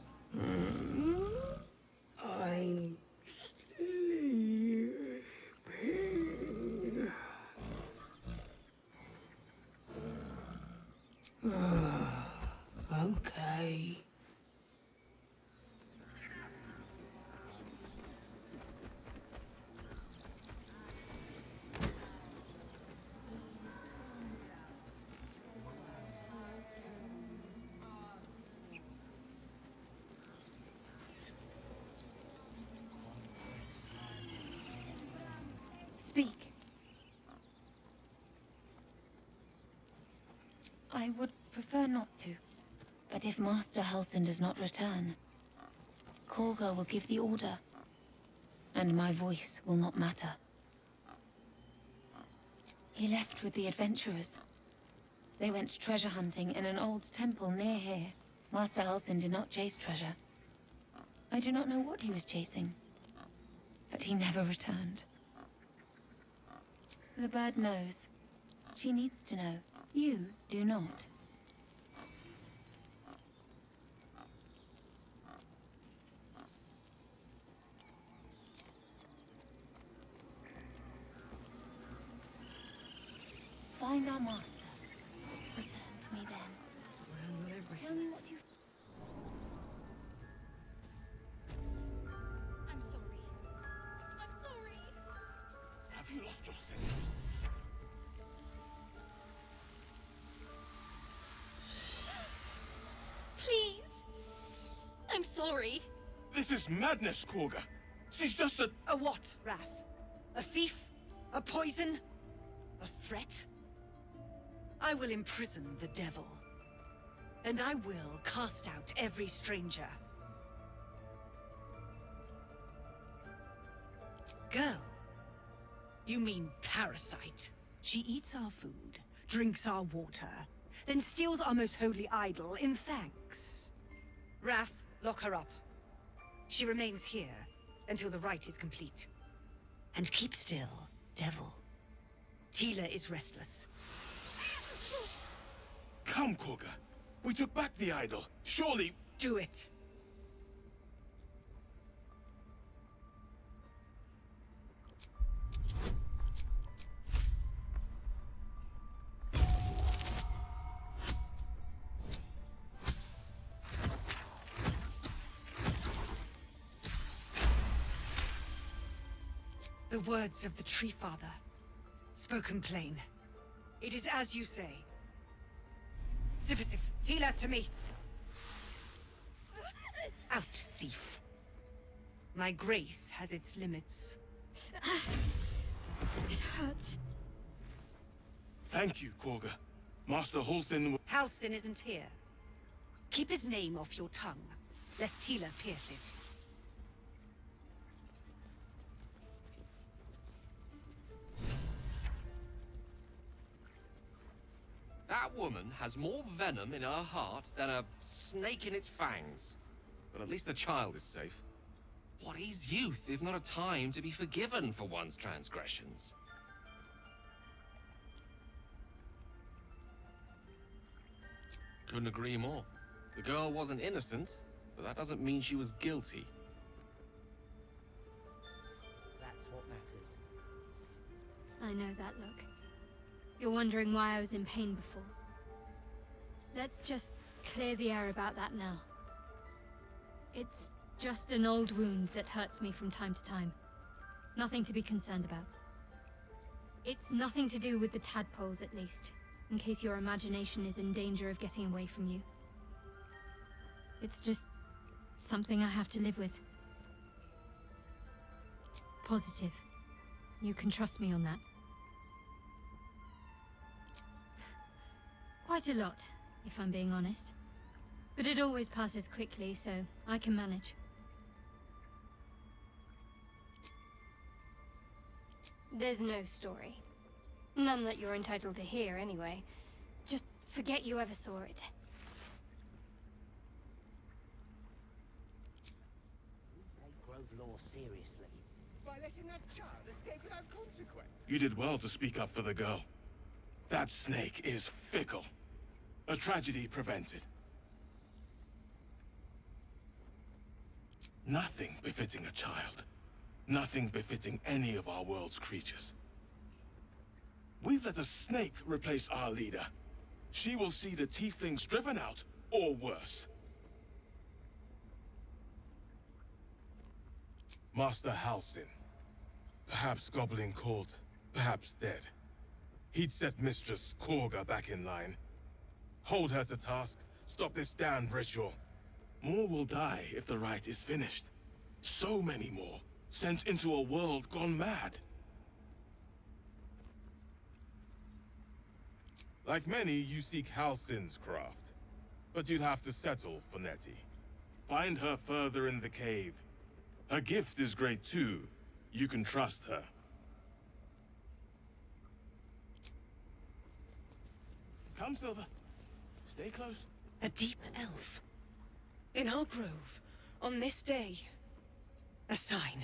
Okay. Speak. I would prefer not to. But if Master Halsin does not return, Korga will give the order. And my voice will not matter. He left with the adventurers. They went treasure hunting in an old temple near here. Master Halsin did not chase treasure. I do not know what he was chasing. But he never returned. The bird knows. She needs to know. You do not. Find our master. Return to me then. Hands on everything. Tell me what you... I'm sorry. I'm sorry. Have you lost your senses? Please. I'm sorry. This is madness, Korga. She's just a... A what, Wrath? A thief? A poison? A threat? I will imprison the devil. And I will cast out every stranger. Girl? You mean parasite? She eats our food, drinks our water, then steals our most holy idol in thanks. Wrath, lock her up. She remains here until the rite is complete. And keep still, devil. Tila is restless. Come, Korga. We took back the idol. Surely... Do it. The words of the Tree Father, spoken plain. It is as you say. Sifisif, Tila, to me! Out, thief. My grace has its limits. It hurts. Thank you, Korga. Master Halsin... Halsin isn't here. Keep his name off your tongue, lest Tila pierce it. That woman has more venom in her heart than a snake in its fangs. But at least the child is safe. What is youth if not a time to be forgiven for one's transgressions? Couldn't agree more. The girl wasn't innocent, but that doesn't mean she was guilty. That's what matters. I know that look. You're wondering why I was in pain before. Let's just clear the air about that now. It's just an old wound that hurts me from time to time. Nothing to be concerned about. It's nothing to do with the tadpoles, at least, in case your imagination is in danger of getting away from you. It's just something I have to live with. Positive. You can trust me on that. Quite a lot, if I'm being honest. But it always passes quickly, so I can manage. There's no story. None that you're entitled to hear, anyway. Just forget you ever saw it. Take Grove law seriously. By letting that child escape without consequence. You did well to speak up for the girl. That snake is fickle. A tragedy prevented. Nothing befitting a child. Nothing befitting any of our world's creatures. We've let a snake replace our leader. She will see the tieflings driven out, or worse. Master Halsin. Perhaps Goblin called, perhaps dead. He'd set Mistress Korga back in line. Hold her to task, stop this damned ritual. More will die if the rite is finished. So many more, sent into a world gone mad. Like many, you seek Halsin's craft. But you'd have to settle for Nettie. Find her further in the cave. Her gift is great too. You can trust her. Come, Silver. Stay close. A deep elf. In our grove, on this day. A sign.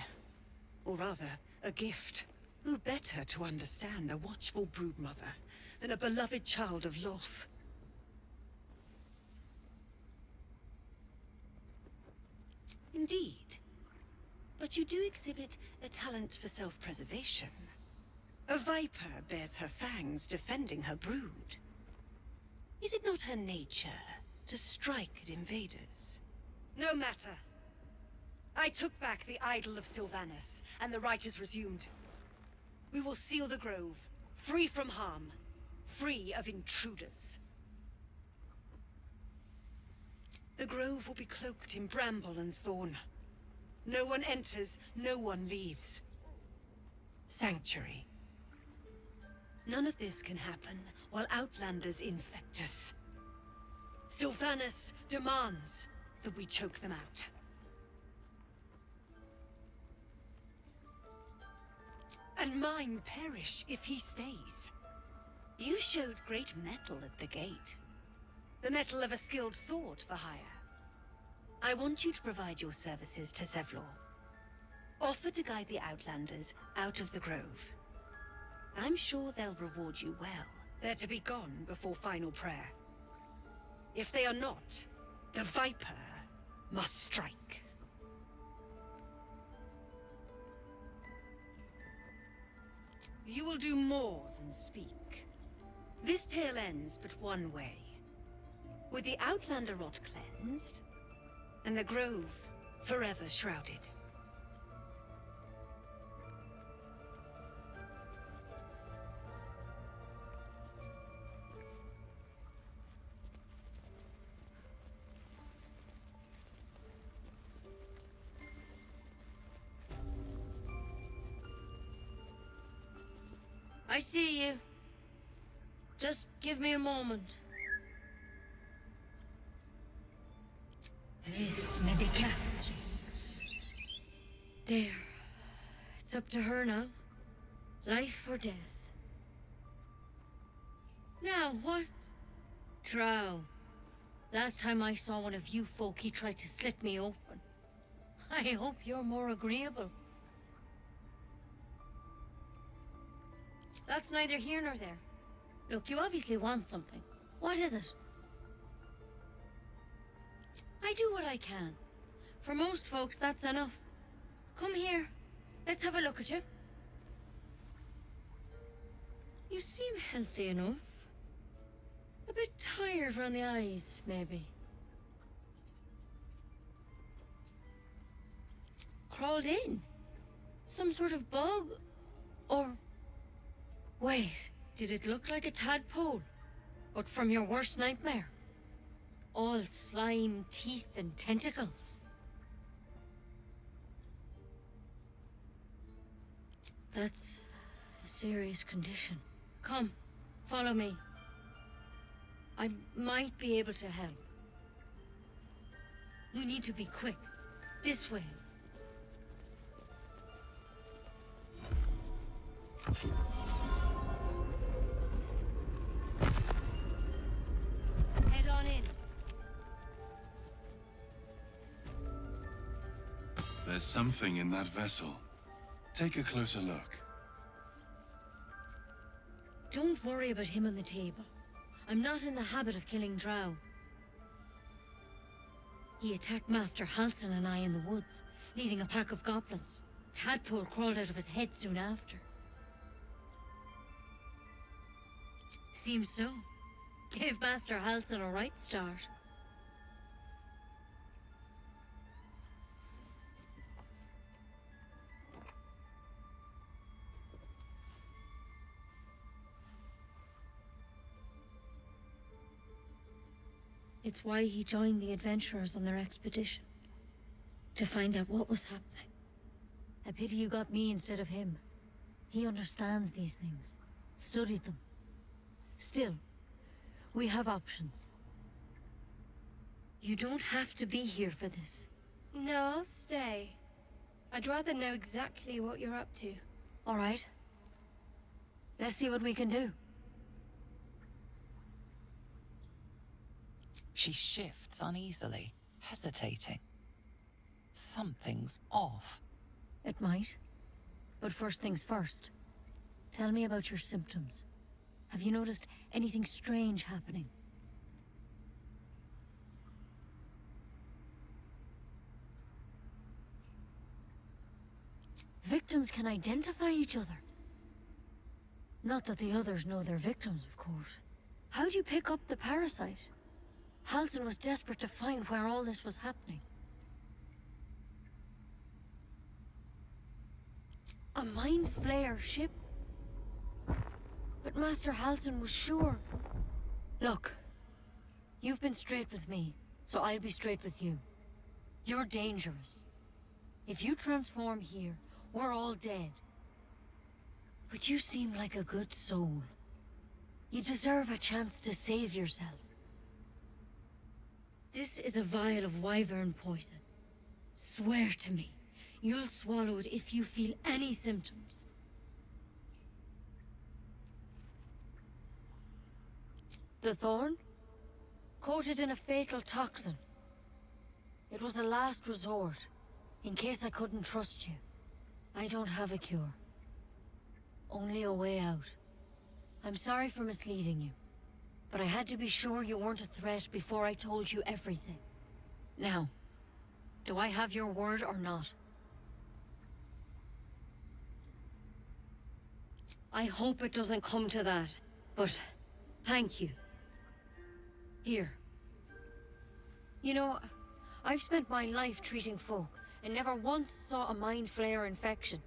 Or rather, a gift. Who better to understand a watchful broodmother than a beloved child of Loth? Indeed. But you do exhibit a talent for self-preservation. A viper bears her fangs defending her brood. Is it not her nature to strike at invaders? No matter. I took back the idol of Sylvanas, and the rite is resumed. We will seal the grove, free from harm, free of intruders. The grove will be cloaked in bramble and thorn. No one enters, no one leaves. Sanctuary. None of this can happen while Outlanders infect us. Sylvanas demands that we choke them out. And mine perish if he stays. You showed great mettle at the gate. The mettle of a skilled sword for hire. I want you to provide your services to Zevlor. Offer to guide the Outlanders out of the grove. I'm sure they'll reward you well. They're to be gone before final prayer. If they are not, the Viper must strike. You will do more than speak. This tale ends but one way. With the Outlander rot cleansed, and the grove forever shrouded. I see you. Just give me a moment. This medicat. There. It's up to her now. Life or death. Now, what? Drow. Last time I saw one of you folk, he tried to slit me open. I hope you're more agreeable. That's neither here nor there. Look, you obviously want something. What is it? I do what I can. For most folks, that's enough. Come here. Let's have a look at you. You seem healthy enough. A bit tired around the eyes, maybe. Crawled in? Some sort of bug? Or... Wait, did it look like a tadpole? But from your worst nightmare? All slime, teeth, and tentacles. That's a serious condition. Come, follow me. I might be able to help. We need to be quick. This way. There's something in that vessel. Take a closer look. Don't worry about him on the table. I'm not in the habit of killing drow. He attacked Master Halsin and I in the woods, leading a pack of goblins. Tadpole crawled out of his head soon after. Seems so. Gave Master Halsin a right start. It's why he joined the adventurers on their expedition. To find out what was happening. A pity you got me instead of him. He understands these things. Studied them. Still, we have options. You don't have to be here for this. No, I'll stay. I'd rather know exactly what you're up to. All right. Let's see what we can do. She shifts uneasily, hesitating. Something's off. It might. But first things first. Tell me about your symptoms. Have you noticed anything strange happening? Victims can identify each other. Not that the others know they're victims, of course. How'd you pick up the parasite? Halsin was desperate to find where all this was happening. A Mind Flayer ship? But Master Halsin was sure. Look, you've been straight with me, so I'll be straight with you. You're dangerous. If you transform here, we're all dead. But you seem like a good soul. You deserve a chance to save yourself. This is a vial of wyvern poison. Swear to me, you'll swallow it if you feel any symptoms. The thorn? Coated in a fatal toxin. It was a last resort, in case I couldn't trust you. I don't have a cure. Only a way out. I'm sorry for misleading you, but I had to be sure you weren't a threat before I told you everything. Now, do I have your word or not? I hope it doesn't come to that, but thank you. Here. You know, I've spent my life treating folk, and never once saw a Mind Flayer infection.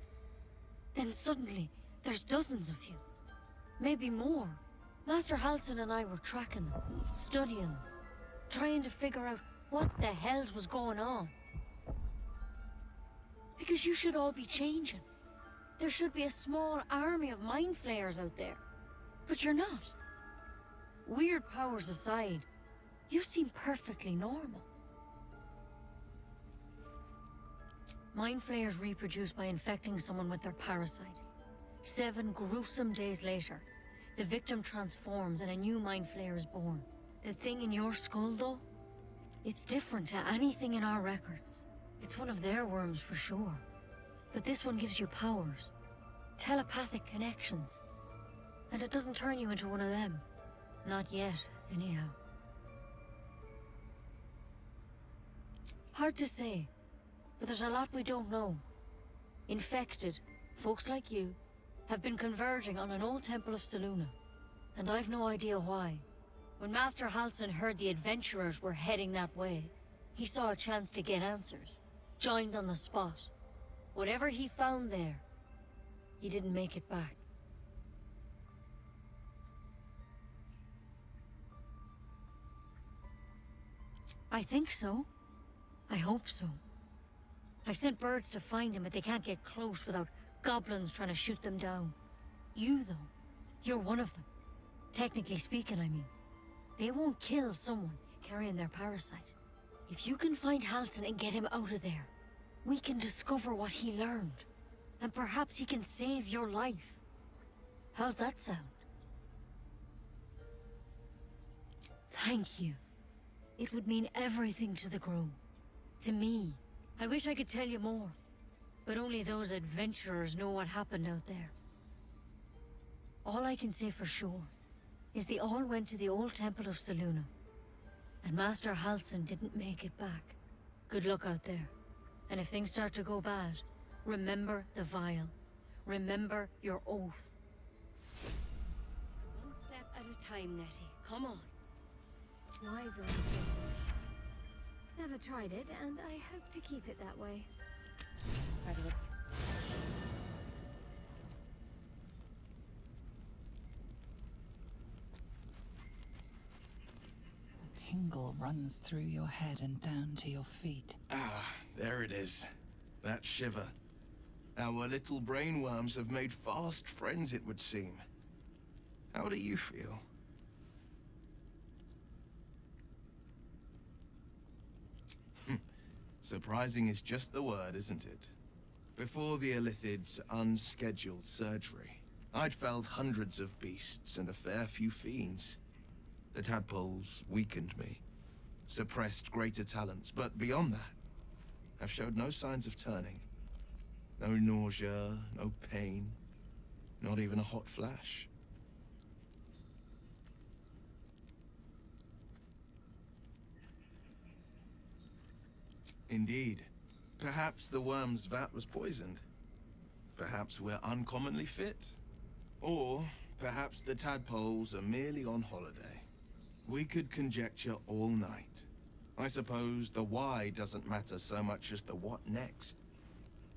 Then suddenly, there's dozens of you. Maybe more. Master Halsin and I were tracking them, studying them, trying to figure out what the hells was going on. Because you should all be changing. There should be a small army of Mind Flayers out there. But you're not. Weird powers aside, you seem perfectly normal. Mind Flayers reproduce by infecting someone with their parasite. 7 gruesome days later, the victim transforms and a new Mind Flayer is born. The thing in your skull, though? It's different to anything in our records. It's one of their worms for sure. But this one gives you powers. Telepathic connections. And it doesn't turn you into one of them. Not yet, anyhow. Hard to say, but there's a lot we don't know. Infected, folks like you, have been converging on an old temple of Selûne, and I've no idea why. When Master Halsin heard the adventurers were heading that way, he saw a chance to get answers, joined on the spot. Whatever he found there, he didn't make it back. I think so. I hope so. I've sent birds to find him, but they can't get close without goblins trying to shoot them down. You, though, you're one of them. Technically speaking, I mean. They won't kill someone carrying their parasite. If you can find Halsin and get him out of there, we can discover what he learned. And perhaps he can save your life. How's that sound? Thank you. It would mean everything to the Grove. To me. I wish I could tell you more, but only those adventurers know what happened out there. All I can say for sure is they all went to the old temple of Selûne, and Master Halsin didn't make it back. Good luck out there. And if things start to go bad, remember the vial. Remember your oath. One step at a time, Nettie. Come on. Wyvern Never tried it, and I hope to keep it that way. A tingle runs through your head and down to your feet. Ah, there it is. That shiver. Our little brainworms have made fast friends, it would seem. How do you feel? Surprising is just the word, isn't it? Before the Illithid's unscheduled surgery, I'd felled hundreds of beasts and a fair few fiends. The tadpoles weakened me, suppressed greater talents, but beyond that, I've showed no signs of turning. No nausea, no pain, not even a hot flash. Indeed. Perhaps the worm's vat was poisoned. Perhaps we're uncommonly fit. Or perhaps the tadpoles are merely on holiday. We could conjecture all night. I suppose the why doesn't matter so much as the what next.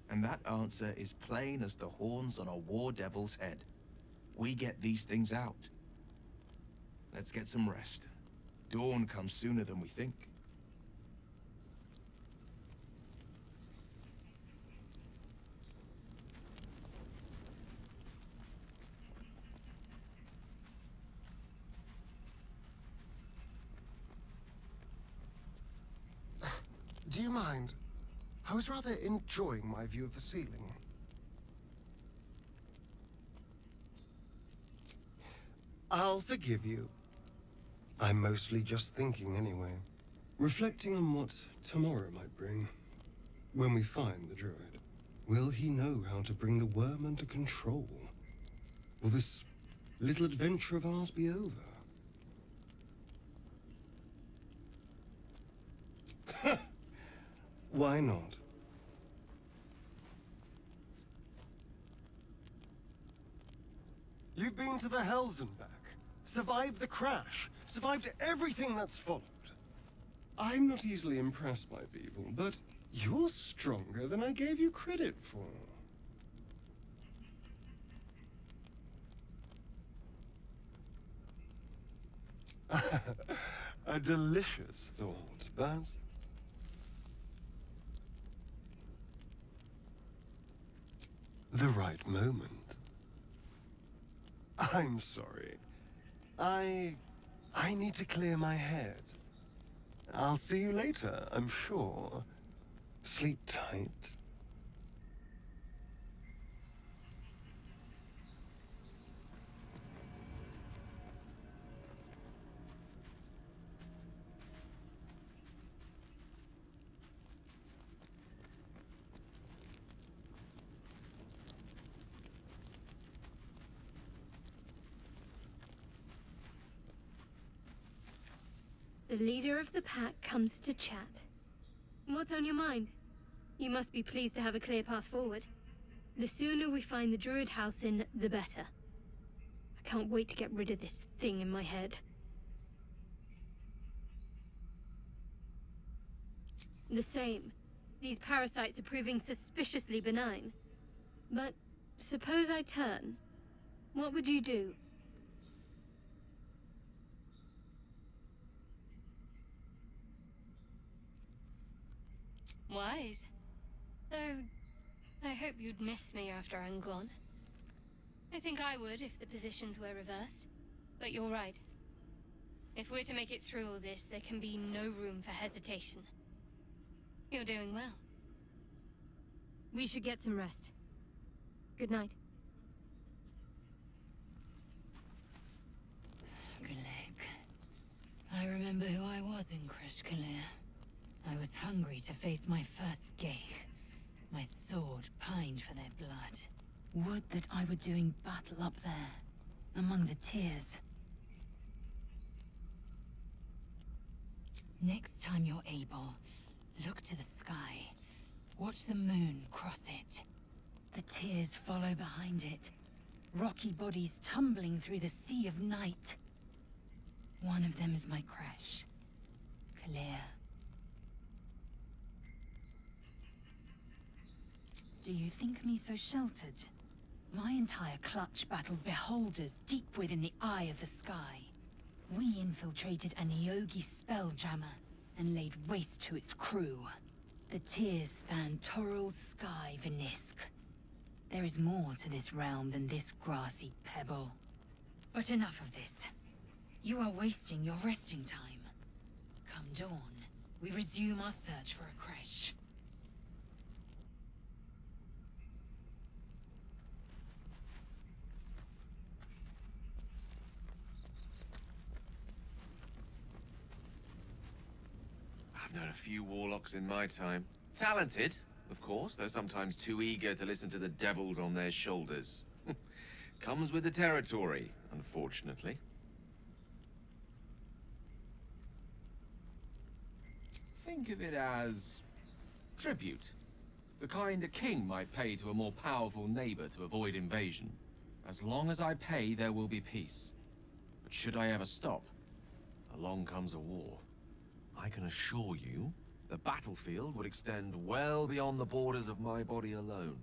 And that answer is plain as the horns on a war devil's head. We get these things out. Let's get some rest. Dawn comes sooner than we think. Do you mind? I was rather enjoying my view of the ceiling. I'll forgive you. I'm mostly just thinking anyway. Reflecting on what tomorrow might bring. When we find the druid, will he know how to bring the worm under control? Will this little adventure of ours be over? Why not? You've been to the Hells and back, survived the crash, survived everything that's followed. I'm not easily impressed by people, but you're stronger than I gave you credit for. A delicious thought, but... the right moment. I'm sorry. I need to clear my head. I'll see you later, I'm sure. Sleep tight. The leader of the pack comes to chat. What's on your mind? You must be pleased to have a clear path forward. The sooner we find the druid house in, the better. I can't wait to get rid of this thing in my head. The same. These parasites are proving suspiciously benign. But suppose I turn. What would you do? Wise. Though, I hope you'd miss me after I'm gone. I think I would if the positions were reversed. But you're right. If we're to make it through all this, there can be no room for hesitation. You're doing well. We should get some rest. Good night. Gulek. I remember who I was in Krishkalir. I was hungry to face my first Geich. My sword pined for their blood. Would that I were doing battle up there, among the tears. Next time you're able, look to the sky. Watch the moon cross it. The tears follow behind it. Rocky bodies tumbling through the sea of night. One of them is my crash. Clear. Do you think me so sheltered? My entire clutch battled beholders deep within the eye of the sky. We infiltrated a Nyogi spelljammer and laid waste to its crew. The tears span Toral's sky, Vinisk. There is more to this realm than this grassy pebble. But enough of this. You are wasting your resting time. Come dawn, we resume our search for a creche. I've known a few warlocks in my time. Talented, of course, though sometimes too eager to listen to the devils on their shoulders. Comes with the territory, unfortunately. Think of it as tribute. The kind a king might pay to a more powerful neighbor to avoid invasion. As long as I pay, there will be peace. But should I ever stop, along comes a war. I can assure you, the battlefield would extend well beyond the borders of my body alone.